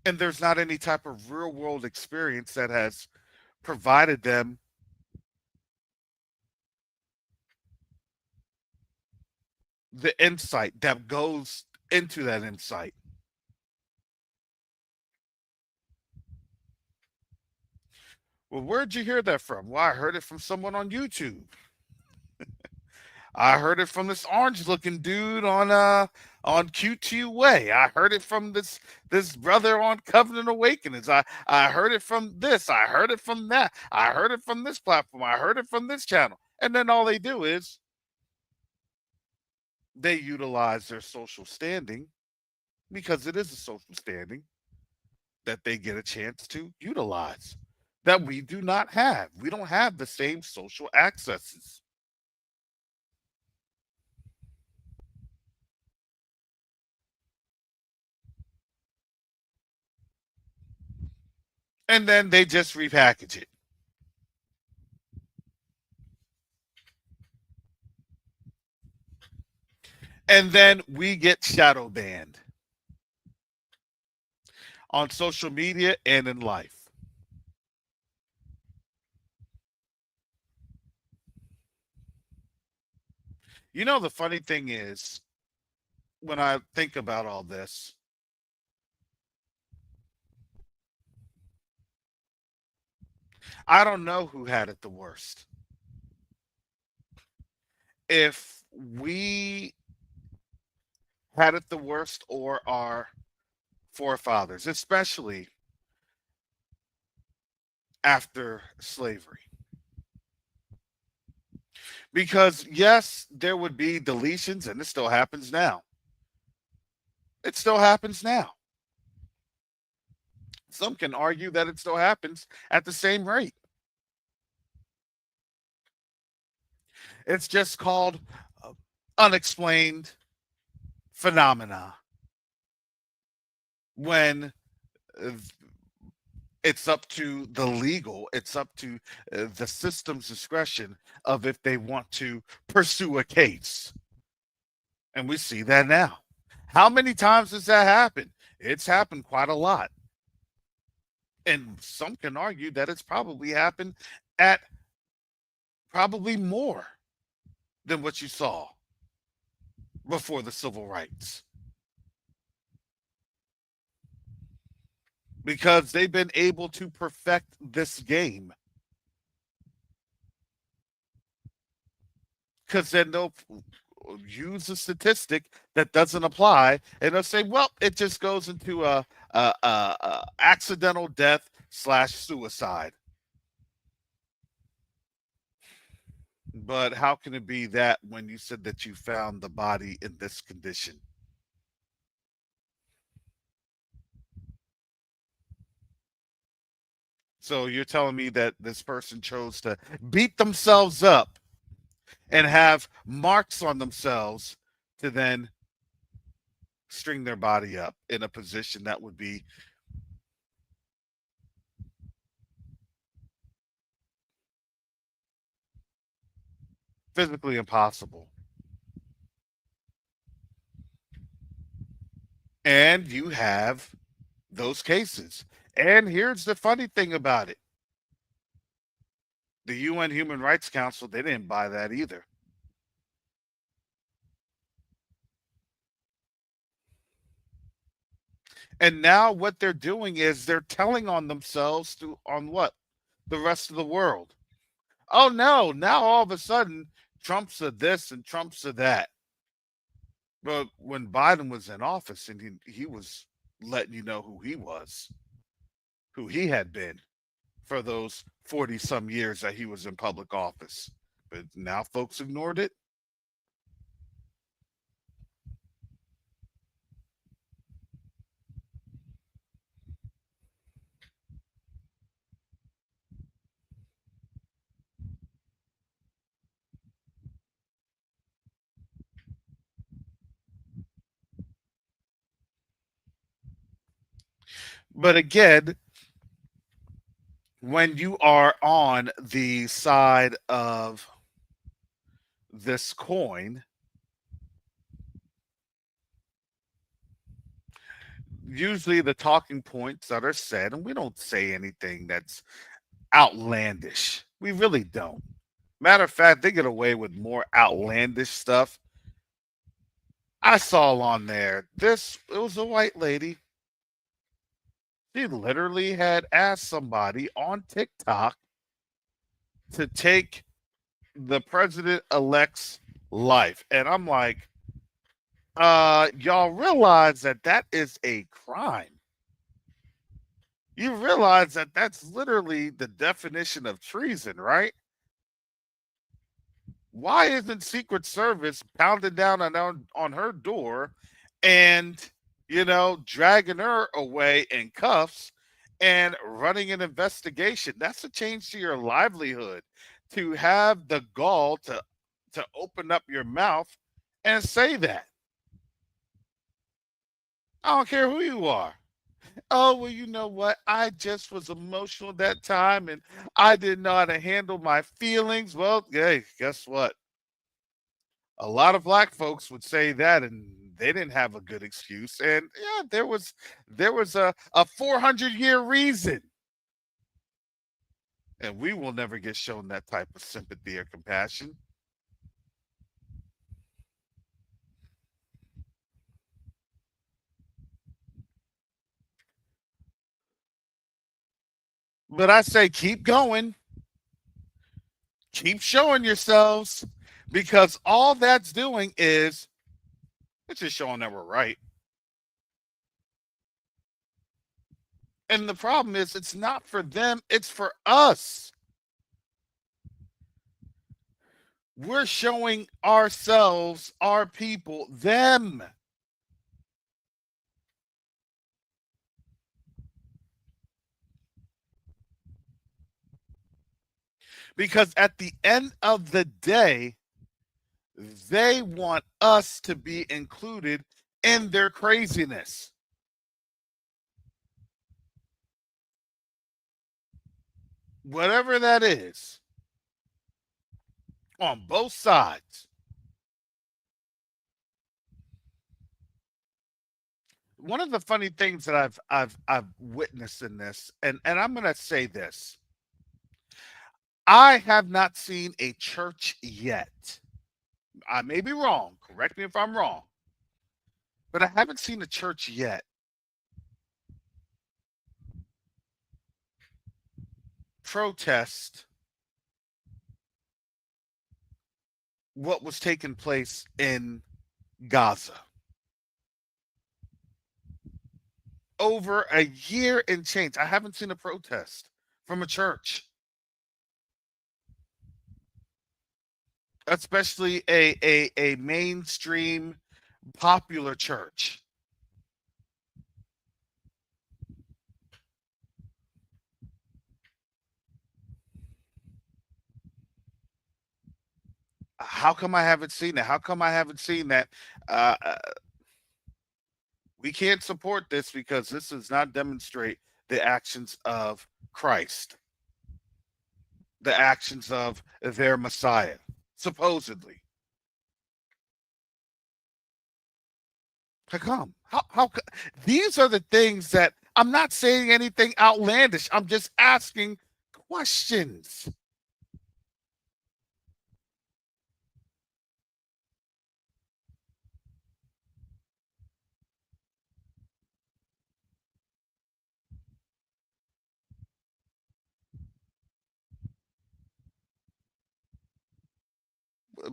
A: And there's not any type of real world experience that has provided them the insight that goes into that insight. Well, where'd you hear that from? Well, I heard it from someone on YouTube. I heard it from this orange looking dude on Q2UA. I heard it from this brother on Covenant Awakenings. I heard it from this. I heard it from that. I heard it from this platform. I heard it from this channel. And then all they do is they utilize their social standing, because it is a social standing that they get a chance to utilize that we do not have. We don't have the same social accesses. And then they just repackage it. And then we get shadow banned on social media and in life. You know, the funny thing is, when I think about all this, I don't know who had it the worst. If we had it the worst, or our forefathers, especially after slavery. Because, yes, there would be deletions, and it still happens now. It still happens now. Some can argue that it still happens at the same rate. It's just called unexplained phenomena, when uh, it's up to the legal, it's up to the system's discretion of if they want to pursue a case. And we see that now. How many times has that happened? It's happened quite a lot. And some can argue that it's probably happened at probably more than what you saw before the civil rights. Because they've been able to perfect this game. Because then they'll use a statistic that doesn't apply, and they'll say, well, it just goes into a accidental death / suicide. But how can it be that when you said that you found the body in this condition? So you're telling me that this person chose to beat themselves up and have marks on themselves to then string their body up in a position that would be physically impossible. And you have those cases. And here's the funny thing about it. The UN Human Rights Council, they didn't buy that either. And now what they're doing is they're telling on themselves on what? The rest of the world. Oh no, now all of a sudden Trump's a this and Trump's a that. But when Biden was in office, and he was letting you know who he was, who he had been for those 40 some years that he was in public office. But now folks ignored it. But again, when you are on the side of this coin, usually the talking points that are said, and we don't say anything that's outlandish. We really don't. Matter of fact, they get away with more outlandish stuff I saw on there it was a white lady. She literally had asked somebody on TikTok to take the president elect's life. And I'm like, y'all realize that that is a crime. You realize that that's literally the definition of treason, right? Why isn't Secret Service pounding down on her door and, dragging her away in cuffs and running an investigation? That's a change to your livelihood to have the gall to open up your mouth and say that. I don't care who you are. Oh, well, you know what? I just was emotional that time and I didn't know how to handle my feelings. Well, hey, guess what? A lot of black folks would say that and they didn't have a good excuse. And yeah, there was a 400-year reason. And we will never get shown that type of sympathy or compassion. But I say keep going. Keep showing yourselves because all that's doing is it's just showing that we're right. And the problem is it's not for them, it's for us. We're showing ourselves, our people, them. Because at the end of the day, they want us to be included in their craziness. Whatever that is, on both sides. One of the funny things that I've witnessed in this, and I'm gonna say this. I have not seen a church yet. I may be wrong. Correct me if I'm wrong. But I haven't seen a church yet protest what was taking place in Gaza. Over a year and change, I haven't seen a protest from a church, especially a mainstream popular church. How come I haven't seen that? How come I haven't seen that? Uh, uh, we can't support this because this does not demonstrate the actions of Christ, the actions of their Messiah, supposedly. How come? These are the things that I'm not saying anything outlandish. I'm just asking questions.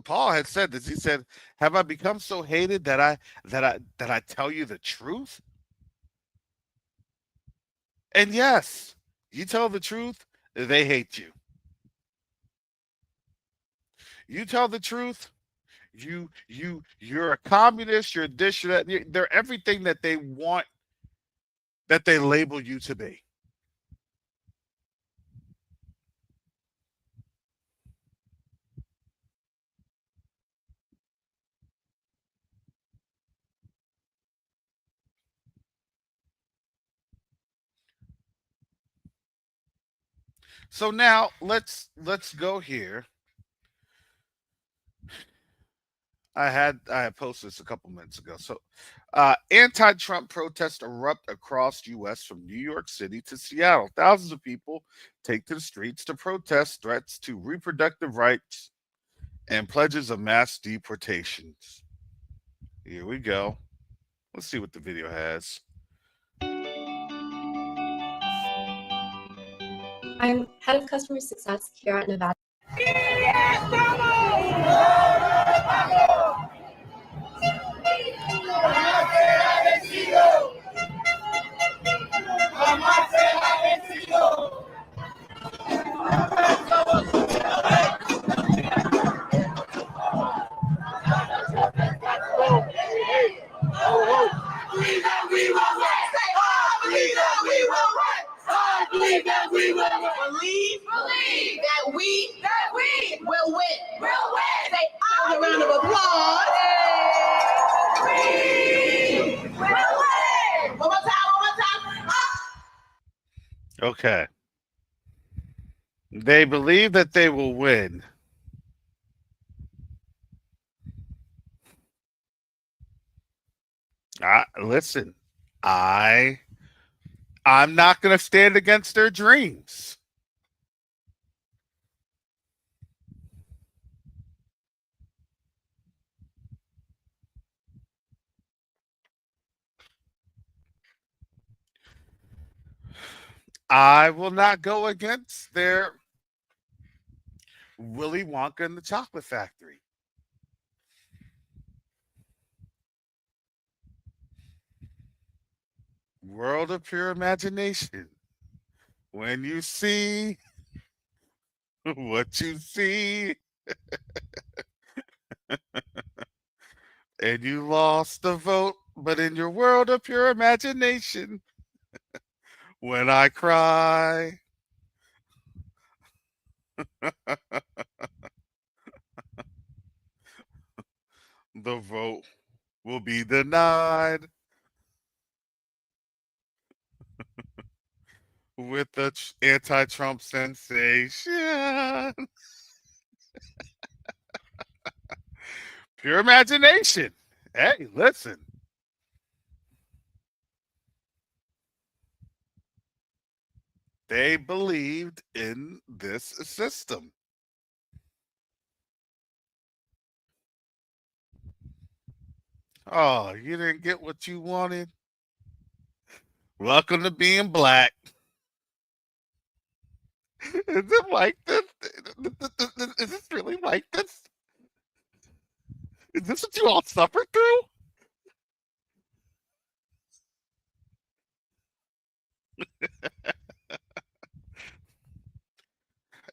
A: Paul had said this. He said, "Have I become so hated that I tell you the truth?" And yes, you tell the truth, they hate you. You tell the truth, you're a communist, you're this, you're that. They're everything that they want that they label you to be. So now let's go here. I had posted this a couple minutes ago. So, anti-Trump protests erupt across U.S. from New York City to Seattle. Thousands of people take to the streets to protest threats to reproductive rights and pledges of mass deportations. Here we go. Let's see what the video has.
G: I'm head of customer success here at Nevada.
H: Believe that we will win. Say, a round of applause. We will win. One more time.
A: Okay. They believe that they will win. Listen, I'm not going to stand against their dreams. I will not go against their Willy Wonka and the Chocolate Factory. World of pure imagination. When you see what you see, and you lost the vote, but in your world of pure imagination, when I cry, the vote will be denied with the anti-Trump sensation. Pure imagination. Hey, listen. They believed in this system. Oh, you didn't get what you wanted? Welcome to being black. Is it like this? Is this really like this? Is this what you all suffered through?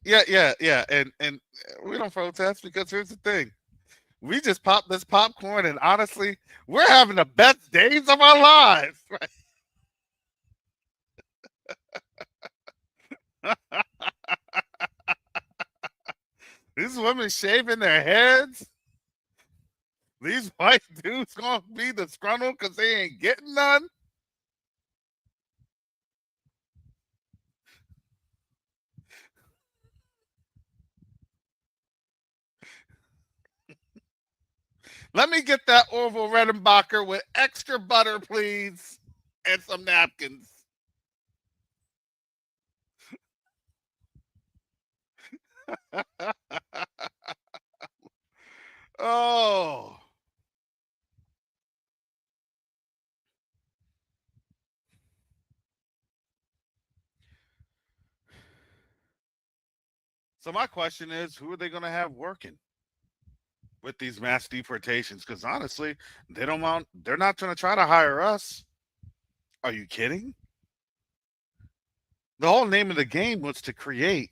A: Yeah. And we don't protest because here's the thing. We just popped this popcorn and honestly, we're having the best days of our lives. Right? These women shaving their heads. These white dudes gonna be disgruntled because they ain't getting none. Let me get that Orville Redenbacher with extra butter, please, and some napkins. Oh. So my question is, who are they going to have working with these mass deportations? Because honestly, they're not going to try to hire us. Are you kidding? The whole name of the game was to create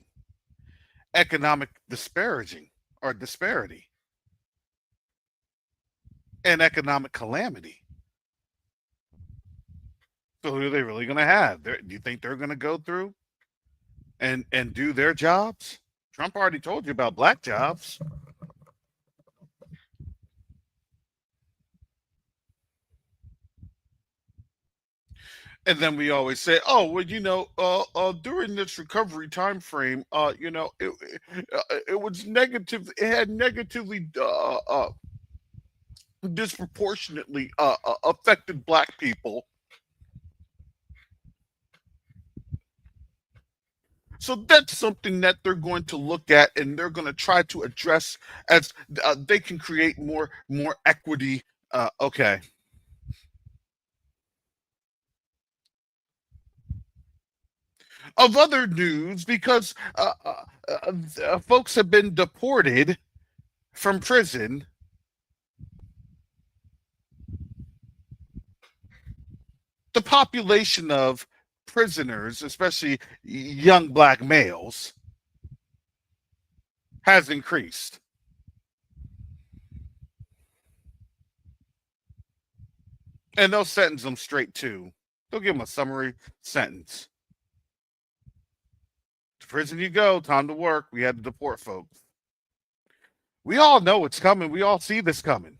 A: economic disparity and economic calamity. So who are they really going to have? Do you think they're going to go through and do their jobs? Trump already told you about black jobs. And then we always say, "Oh, well, during this recovery time frame, it was negative. It had negatively disproportionately affected black people." So that's something that they're going to look at and they're going to try to address as they can create more equity Okay. Of other news, because folks have been deported from prison. The population of prisoners, especially young black males, has increased. And they'll sentence them straight to. They'll give them a summary sentence. To prison you go, time to work. We had to deport folks. We all know it's coming. We all see this coming.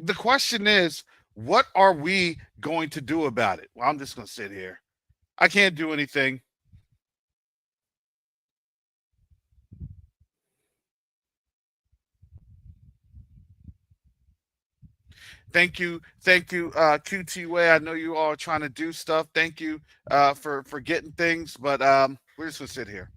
A: The question is, what are we going to do about it? Well, I'm just going to sit here. I can't do anything. Thank you, Q2UA. I know you all are trying to do stuff. Thank you for getting things, but we're just gonna sit here.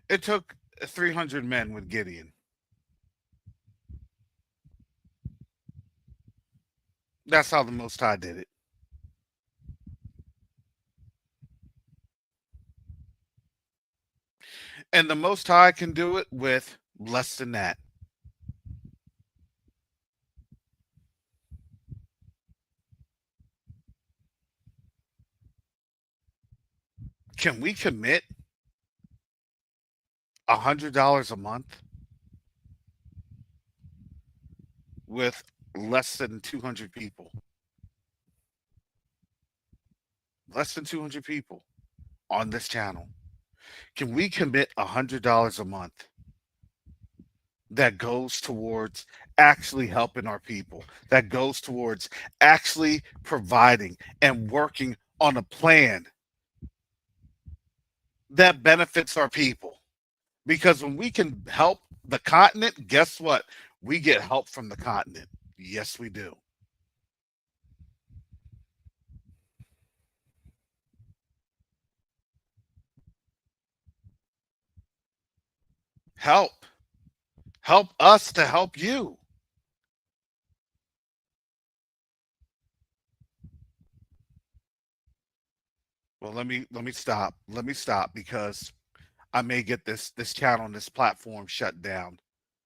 A: It took 300 men with Gideon. That's how the Most High did it. And the Most High can do it with less than that. Can we commit $100 a month with less than 200 people? Less than 200 people on this channel. Can we commit $100 a month that goes towards actually helping our people, that goes towards actually providing and working on a plan that benefits our people? Because when we can help the continent, guess what? We get help from the continent. Yes, we do. Help. Help us to help you. Well, let me stop. Let me stop because I may get this channel and this platform shut down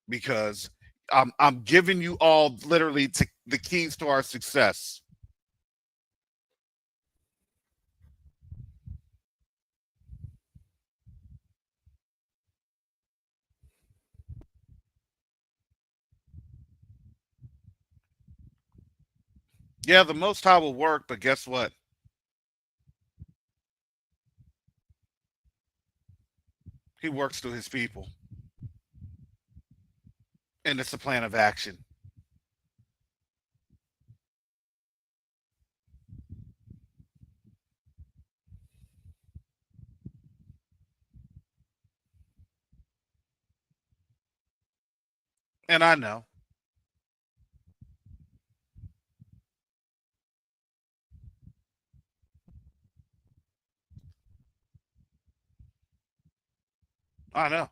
A: because I'm giving you all literally the keys to our success. Yeah, the Most High will work, but guess what? He works through his people. And it's a plan of action. And I know. I know.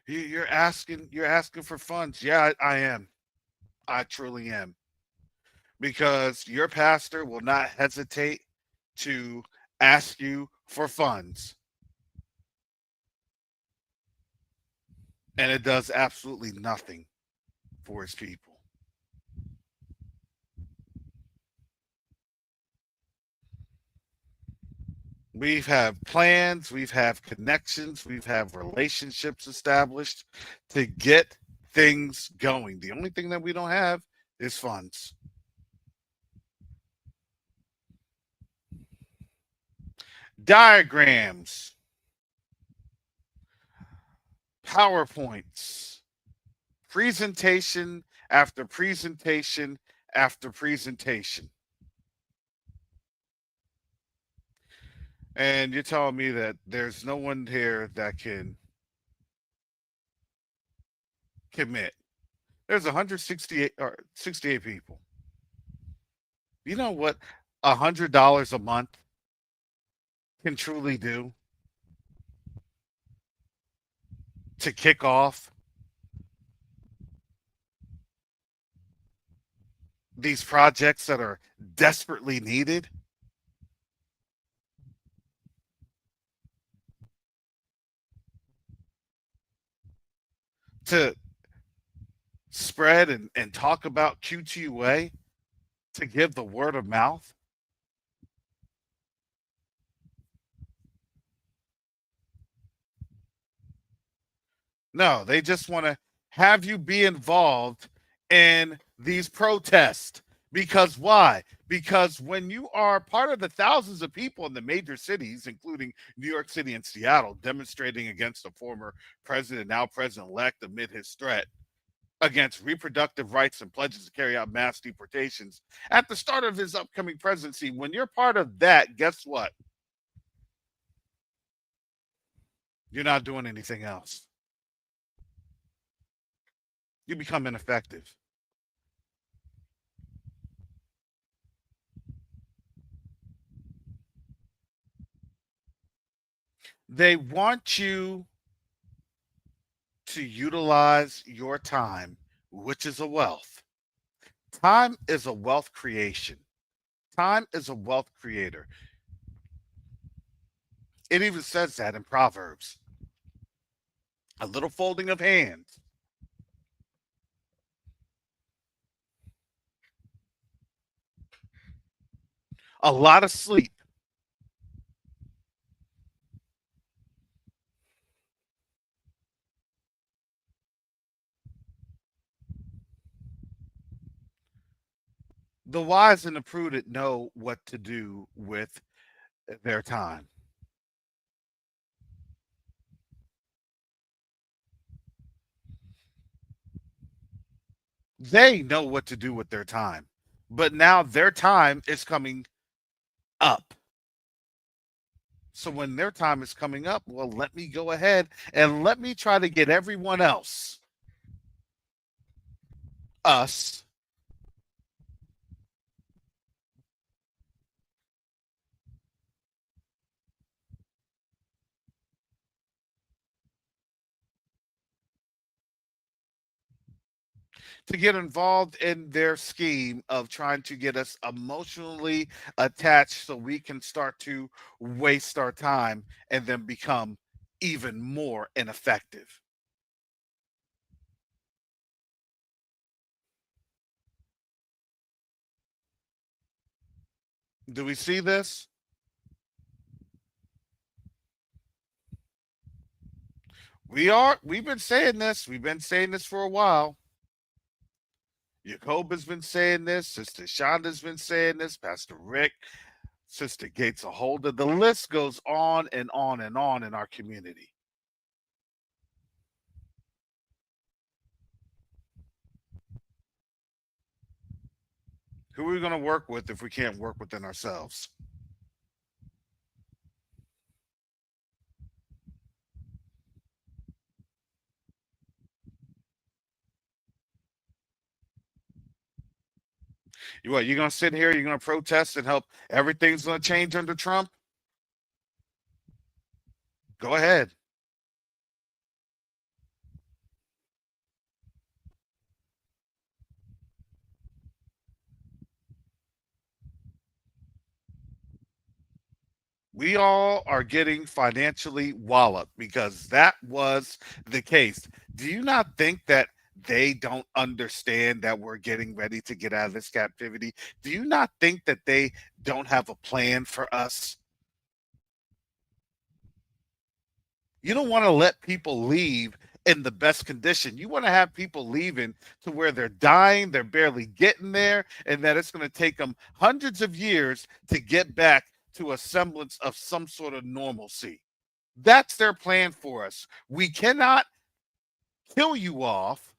A: You're asking for funds. Yeah, I am. I truly am. Because your pastor will not hesitate to ask you for funds. And it does absolutely nothing for his people. We've had plans, we've had connections, we've had relationships established to get things going. The only thing that we don't have is funds. Diagrams, PowerPoints, presentation after presentation after presentation. And you're telling me that there's no one here that can commit. There's 168 or 68 people. You know what $100 a month can truly do to kick off these projects that are desperately needed? To spread and talk about Q2UA, to give the word of mouth? No, they just want to have you be involved in these protests. Because why? Because when you are part of the thousands of people in the major cities, including New York City and Seattle, demonstrating against the former president, now president elect, amid his threat against reproductive rights and pledges to carry out mass deportations at the start of his upcoming presidency, when you're part of that, guess what? You're not doing anything else. You become ineffective. They want you to utilize your time, which is a wealth. Time is a wealth creation. Time is a wealth creator. It even says that in Proverbs. A little folding of hands, a lot of sleep, the wise and the prudent know what to do with their time. They know what to do with their time. But now their time is coming up. So when their time is coming up, well, let me go ahead and let me try to get everyone else, us, to get involved in their scheme of trying to get us emotionally attached so we can start to waste our time and then become even more ineffective. Do we see this? We've been saying this. We've been saying this for a while. Jacob has been saying this. Sister Shonda's been saying this. Pastor Rick, Sister Gates of Holder. The list goes on and on and on in our community. Who are we going to work with if we can't work within ourselves? You're going to sit here, you're going to protest and help everything's going to change under Trump? Go ahead. We all are getting financially walloped because that was the case. Do you not think that they don't understand that we're getting ready to get out of this captivity? Do you not think that they don't have a plan for us? You don't want to let people leave in the best condition. You want to have people leaving to where they're dying, they're barely getting there, and that it's going to take them hundreds of years to get back to a semblance of some sort of normalcy. That's their plan for us. We cannot kill you off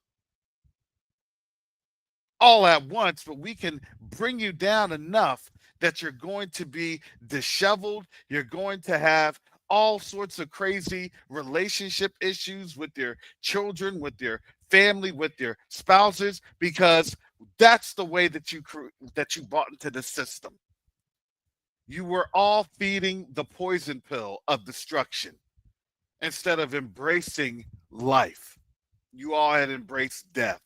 A: all at once, but we can bring you down enough that you're going to be disheveled. You're going to have all sorts of crazy relationship issues with your children, with your family, with your spouses, because that's the way that you bought into the system. You were all feeding the poison pill of destruction instead of embracing life. You all had embraced death.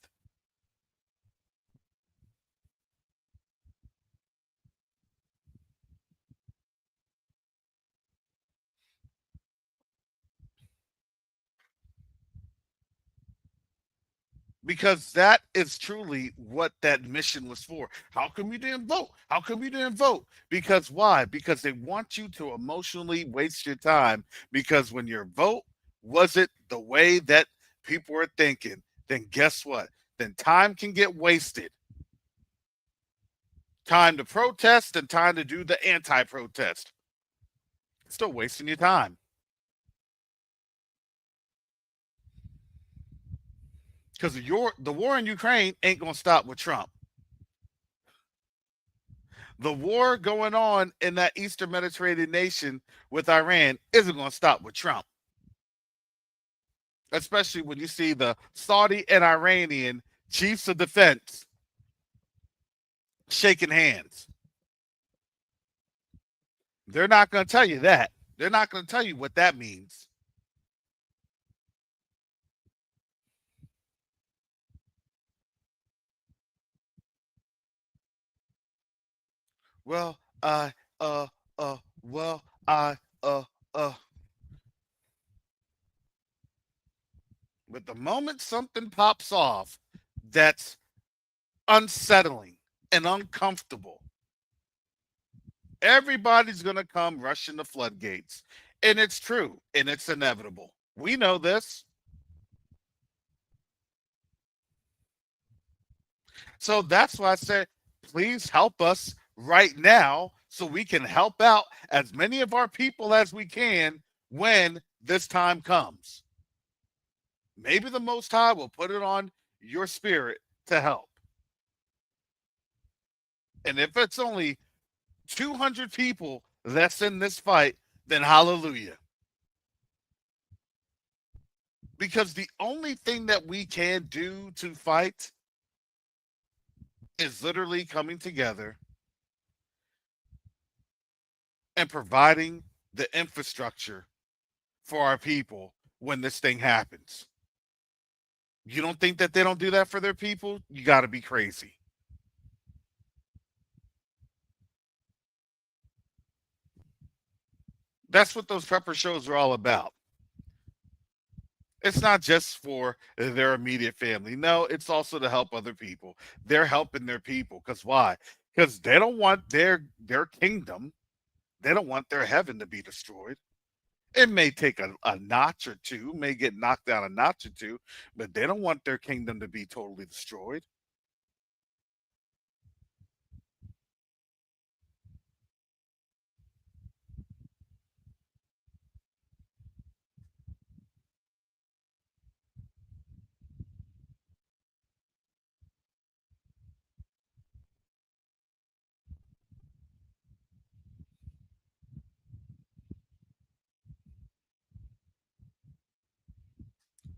A: Because that is truly what that mission was for. How come you didn't vote? How come you didn't vote? Because why? Because they want you to emotionally waste your time. Because when your vote wasn't the way that people were thinking, then guess what? Then time can get wasted. Time to protest and time to do the anti protest. Still wasting your time. Because the war in Ukraine ain't going to stop with Trump. The war going on in that Eastern Mediterranean nation with Iran isn't going to stop with Trump. Especially when you see the Saudi and Iranian chiefs of defense shaking hands. They're not going to tell you that. They're not going to tell you what that means. Well, well, But the moment something pops off that's unsettling and uncomfortable, everybody's going to come rushing the floodgates. And it's true, and it's inevitable. We know this. So that's why I said, please help us right now so we can help out as many of our people as we can when this time comes. Maybe the Most High will put it on your spirit to help. And if it's only 200 people that's in this fight, then hallelujah. Because the only thing that we can do to fight is literally coming together and providing the infrastructure for our people when this thing happens. You don't think that they don't do that for their people? You got to be crazy. That's what those prepper shows are all about. It's not just for their immediate family. No, it's also to help other people. They're helping their people. Because why? Because they don't want their kingdom, they don't want their heaven to be destroyed. It may take a notch or two, may get knocked down a notch or two, but they don't want their kingdom to be totally destroyed.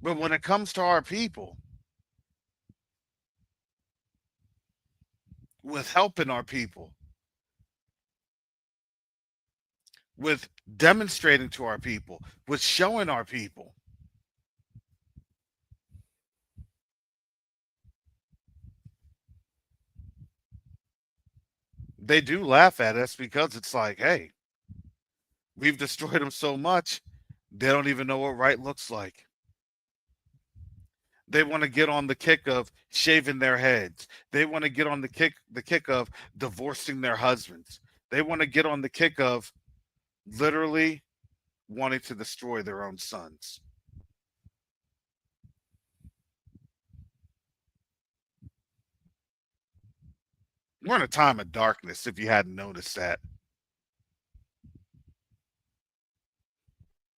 A: But when it comes to our people, with helping our people, with demonstrating to our people, with showing our people, they do laugh at us because it's like, hey, we've destroyed them so much, they don't even know what right looks like. They want to get on the kick of shaving their heads. They want to get on the kick of divorcing their husbands. They want to get on the kick of literally wanting to destroy their own sons. We're in a time of darkness, if you hadn't noticed that.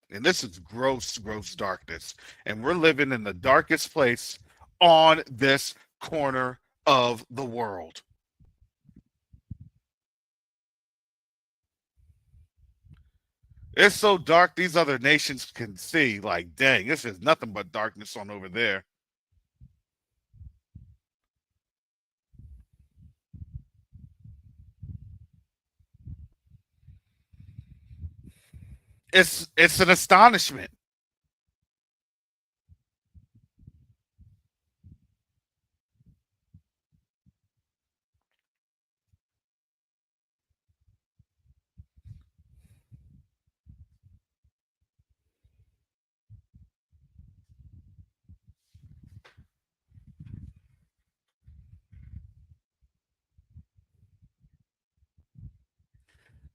A: And this is gross, gross darkness. And we're living in the darkest place on this corner of the world. It's so dark these other nations can see, like, dang, this is nothing but darkness on over there. It's an astonishment.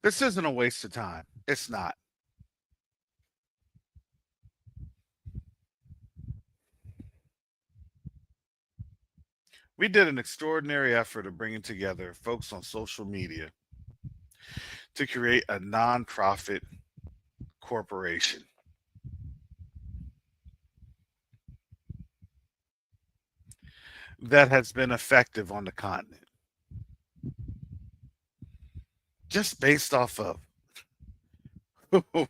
A: This isn't a waste of time. It's not. We did an extraordinary effort of bringing together folks on social media to create a nonprofit corporation that has been effective on the continent. Just based off of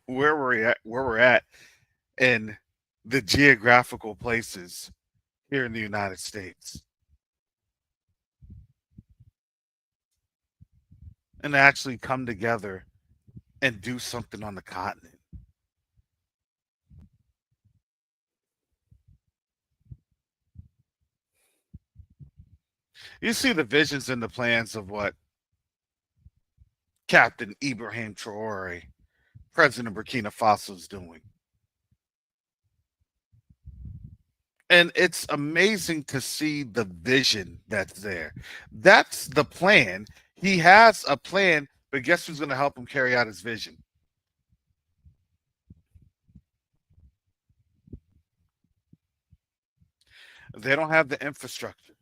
A: where we're at in the geographical places here in the United States. And actually come together and do something on the continent. You see the visions and the plans of what Captain Ibrahim Traore, President of Burkina Faso, is doing. And it's amazing to see the vision that's there. That's the plan. He has a plan, but guess who's going to help him carry out his vision? They don't have the infrastructure,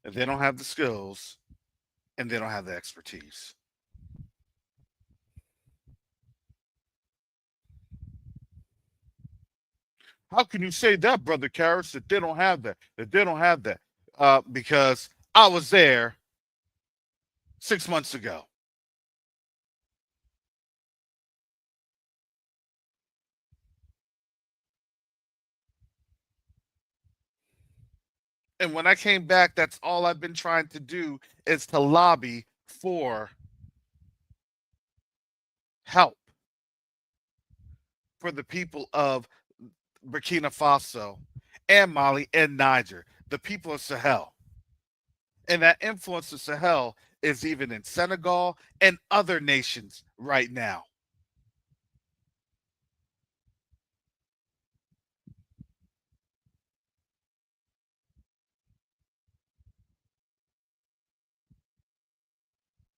A: they don't have the skills, and they don't have the expertise. How can you say that, Brother Karras, that they don't have that? That they don't have that? Because I was there 6 months ago. And when I came back, that's all I've been trying to do is to lobby for help for the people of Burkina Faso and Mali and Niger, the people of Sahel. And that influence of Sahel is even in Senegal and other nations right now.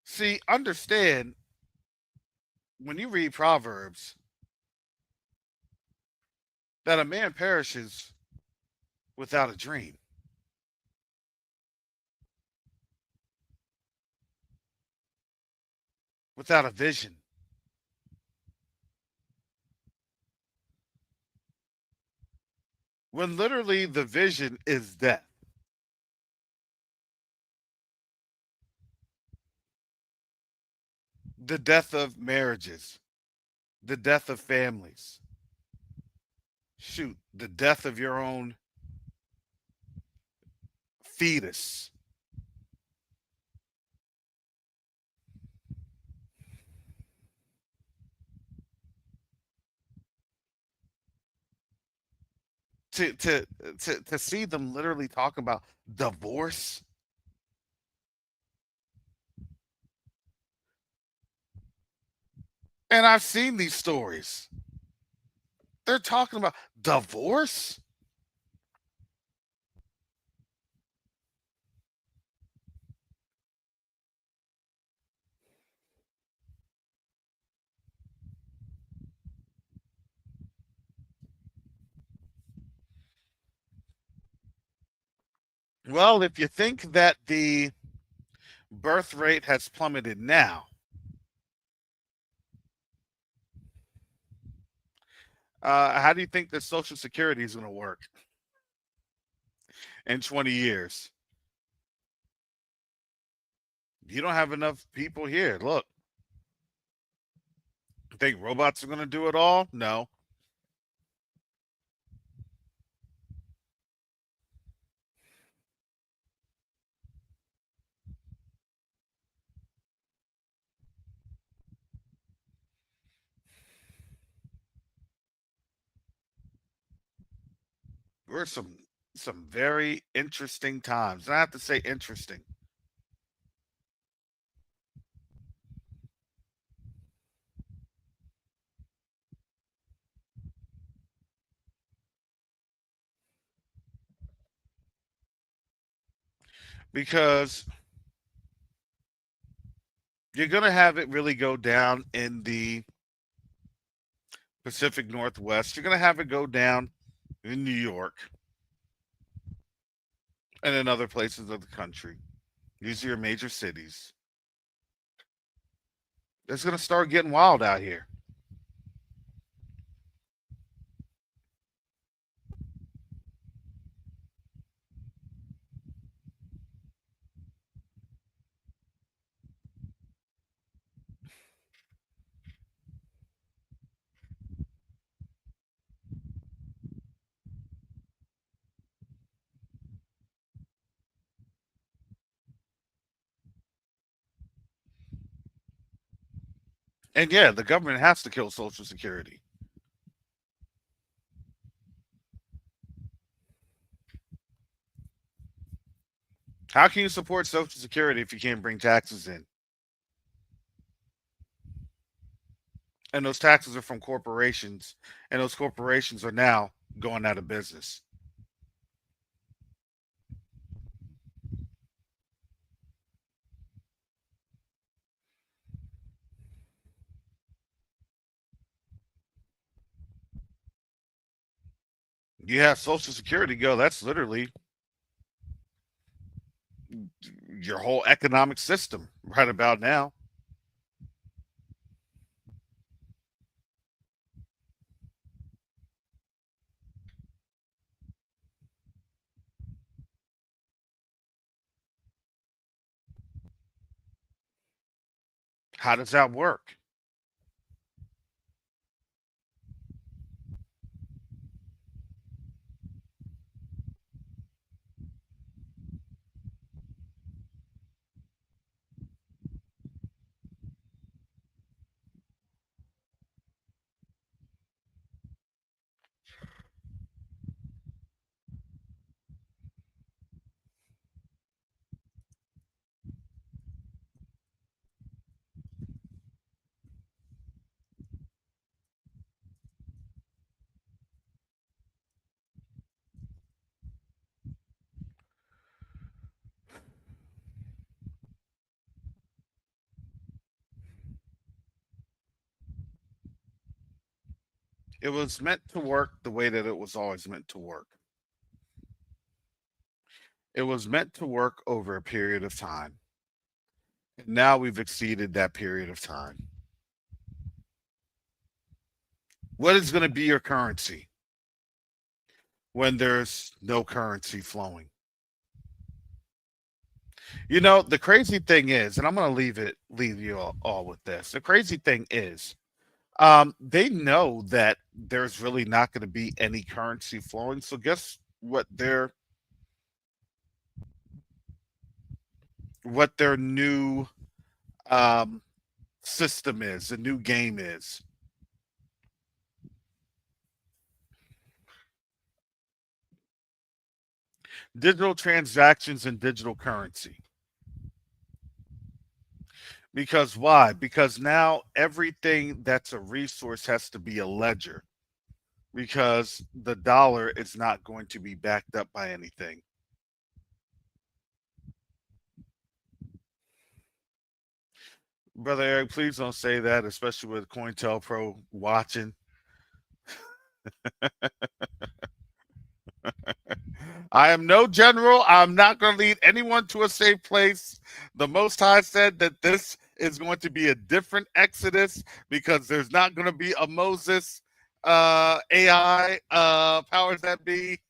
A: See, understand when you read Proverbs that a man perishes without a dream. Without a vision. When literally the vision is death. The death of marriages, the death of families. Shoot, the death of your own fetus. To see them literally talk about divorce. And I've seen these stories. They're talking about divorce. Well, if you think that the birth rate has plummeted now, how do you think that Social Security is going to work in 20 years? You don't have enough people here. Look, Think robots are going to do it all? No. We're some very interesting times. And I have to say interesting. Because you're going to have it really go down in the Pacific Northwest. You're going to have it go down in New York and in other places of the country. These are your major cities. It's going to start getting wild out here. And yeah, the government has to kill Social Security. How can you support Social Security if you can't bring taxes in? And those taxes are from corporations, and those corporations are now going out of business. You have Social Security go, that's literally your whole economic system right about now. How does that work? It was meant to work the way that it was always meant to work. It was meant to work over a period of time. And now we've exceeded that period of time. What is going to be your currency when there's no currency flowing? You know, the crazy thing is, and I'm going to leave you all with this. The crazy thing is, they know that there's really not going to be any currency flowing. So guess what their new um, system is, the new game is. Digital transactions and digital currency. Because why? Because now everything that's a resource has to be a ledger because the dollar is not going to be backed up by anything. Brother Eric, please don't say that, especially with COINTELPRO watching. I am no general. I'm not going to lead anyone to a safe place. The Most High said that this is going to be a different Exodus because there's not going to be a Moses AI powers that be.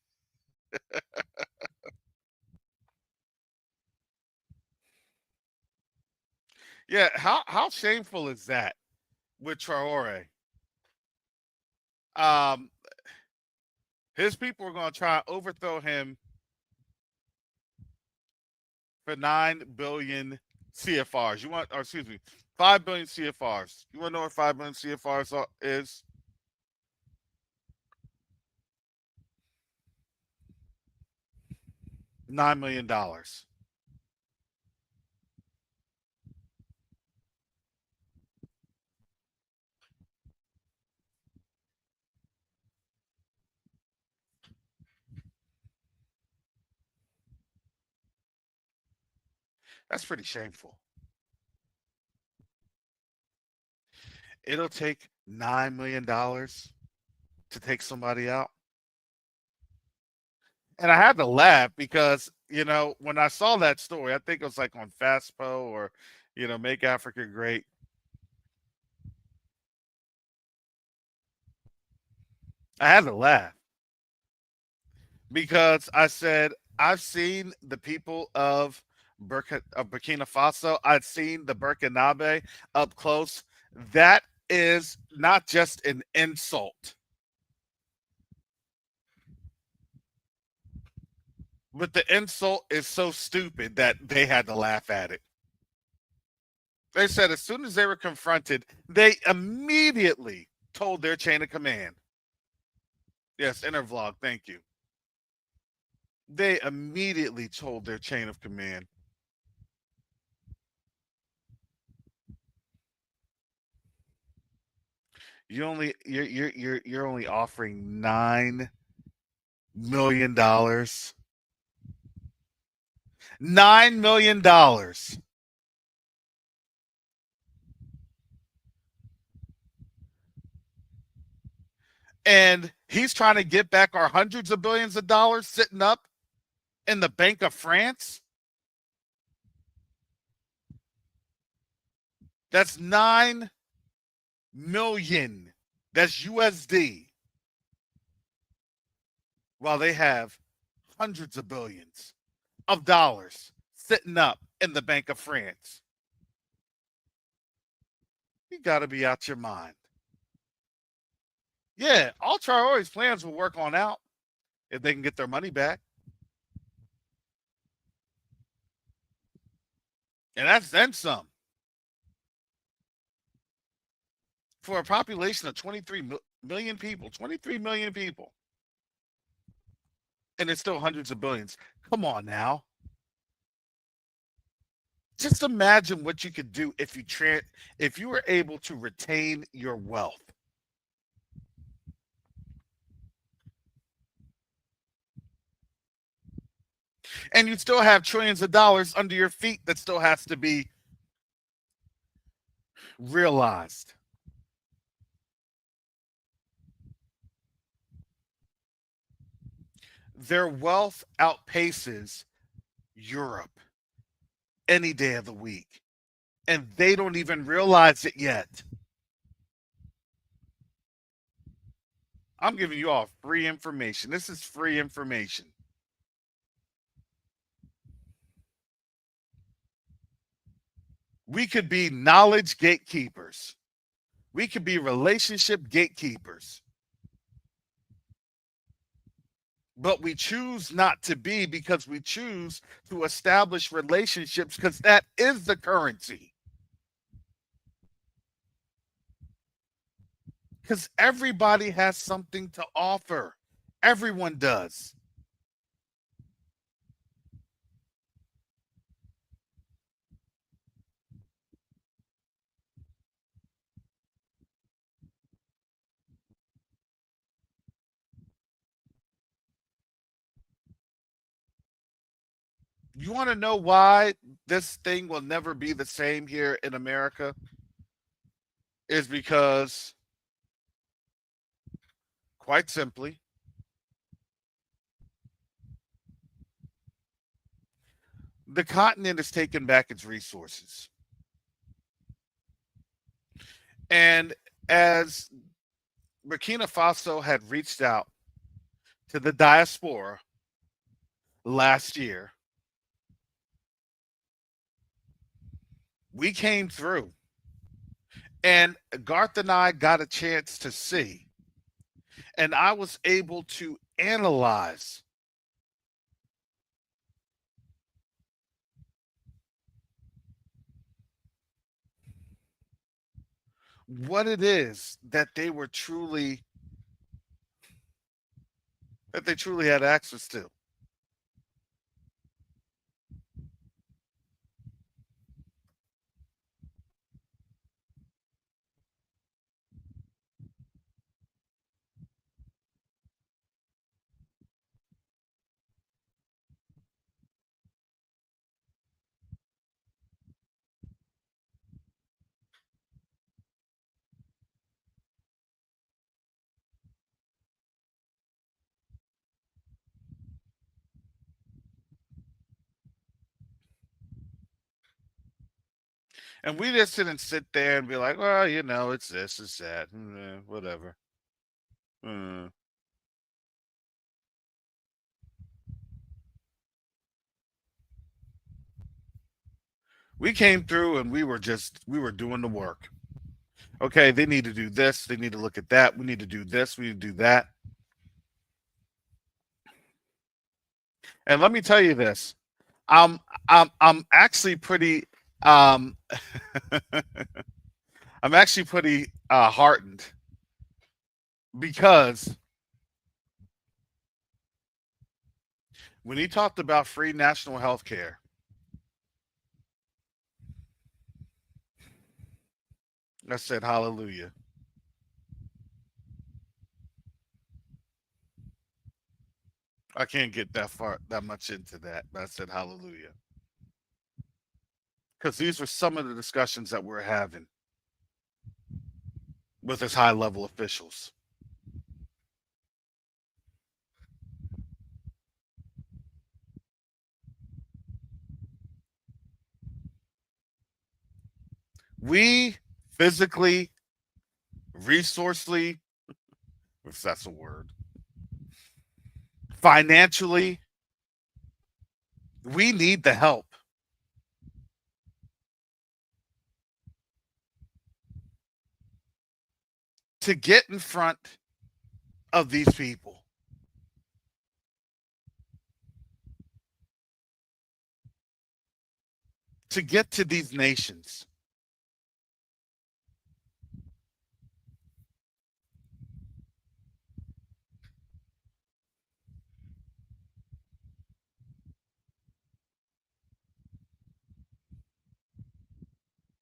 A: Yeah, how shameful is that? with Traore. Um, his people are going to try and overthrow him for 9 billion CFRs. You want, or excuse me, 5 billion CFRs. You want to know what 5 billion CFRs is? $9 million. That's pretty shameful. It'll take $9 million to take somebody out. And I had to laugh because, when I saw that story, I think it was like on FastPo or, Make Africa Great. I had to laugh because I said, I've seen the people of Burkina Faso. I've seen the Burkinabe up close. That is not just an insult, but the insult is so stupid that they had to laugh at it. They said as soon as they were confronted, they immediately told their chain of command. Yes, inner vlog, thank you. They immediately told their chain of command. You're only offering $9 million. $9 million. And he's trying to get back our hundreds of billions of dollars sitting up in the Bank of France. That's 9 million. That's USD. While they have hundreds of billions of dollars sitting up in the Bank of France. You got to be out your mind. Yeah, all Traore's plans will work on out if they can get their money back. And that's then some. For a population of 23 million people, 23 million people, and it's still hundreds of billions. Come on now. Just imagine what you could do if you were able to retain your wealth. And you still have trillions of dollars under your feet that still has to be realized. Their wealth outpaces Europe any day of the week. And they don't even realize it yet. I'm giving you all free information. This is free information. We could be knowledge gatekeepers. We could be relationship gatekeepers. But we choose not to be because we choose to establish relationships because that is the currency. Because everybody has something to offer. Everyone does. You want to know why this thing will never be the same here in America? Is because, quite simply, the continent has taken back its resources. And as Burkina Faso had reached out to the diaspora last year, we came through And Garth and I got a chance to see, and I was able to analyze what it is that they truly had access to. And we just didn't sit there and be like, well, it's this, it's that, whatever. Mm. We came through and we were doing the work. Okay, they need to do this, they need to look at that, we need to do this, we need to do that. And let me tell you this. I'm actually pretty um I'm actually pretty heartened because when he talked about free national health care, I said hallelujah. I can't get that much into that, but I said hallelujah. Because these are some of the discussions that we're having with his high level officials. We physically, resourcely, if that's a word, financially, we need the help. To get in front of these people. To get to these nations.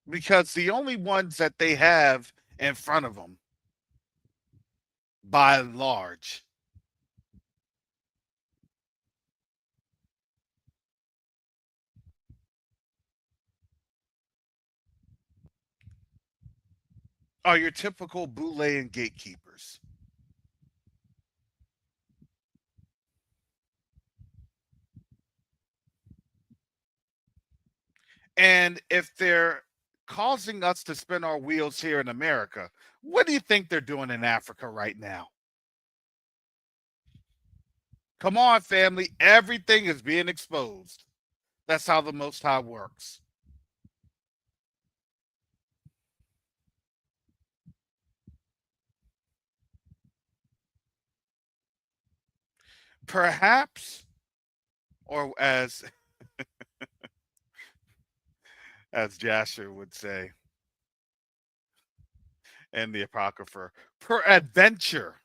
A: Because the only ones that they have in front of them, by and large, are your typical boule and gatekeepers. And if they're causing us to spin our wheels here in America, what do you think they're doing in Africa right now? Come on, family. Everything is being exposed. That's how the Most High works. Perhaps, or as Jasher would say, and the Apocrypher, peradventure,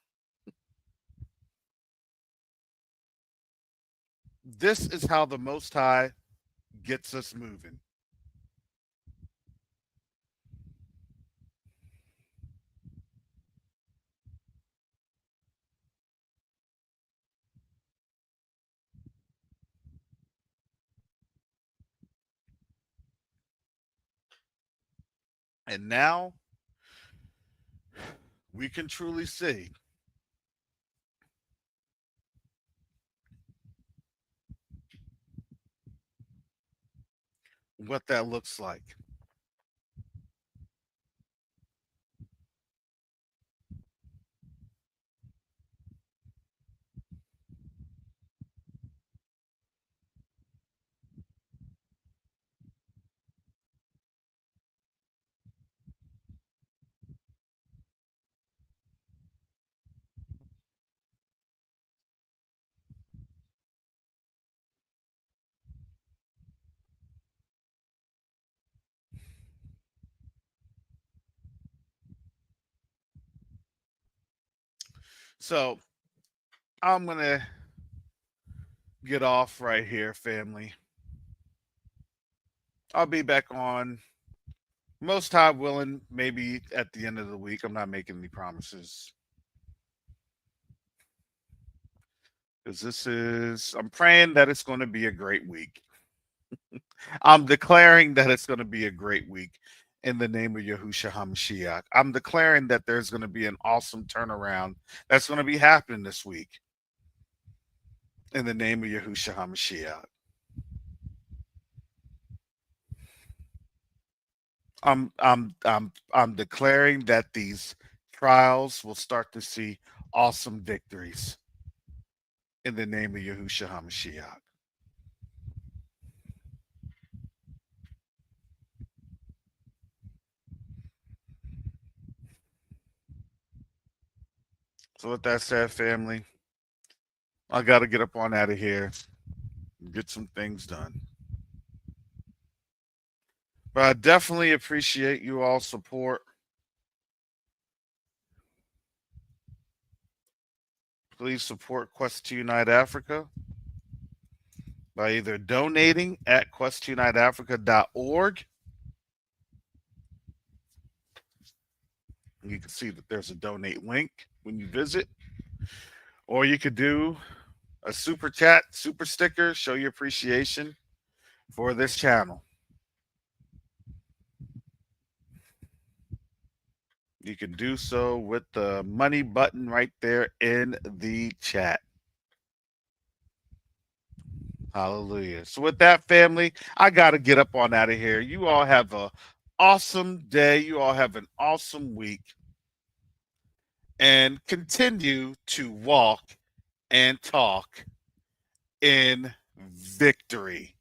A: this is how the Most High gets us moving. And now we can truly see what that looks like. So I'm going to get off right here, family. I'll be back on, most high willing, maybe at the end of the week. I'm not making any promises. Because I'm praying that it's going to be a great week. I'm declaring that it's going to be a great week in the name of Yahushua HaMashiach. I'm declaring that there's going to be an awesome turnaround that's going to be happening this week in the name of Yahushua HaMashiach. I'm declaring that these trials will start to see awesome victories in the name of Yahushua HaMashiach. So with that said, family, I got to get up on out of here and get some things done. But I definitely appreciate you all support. Please support Quest to Unite Africa by either donating at quest2uniteafrica.org. You can see that there's a donate link when you visit. Or you could do a super chat, super sticker, show your appreciation for this channel. You can do so with the money button right there in the chat. Hallelujah. So with that, family, I got to get up on out of here. You all have an awesome day. You all have an awesome week. And continue to walk and talk in victory.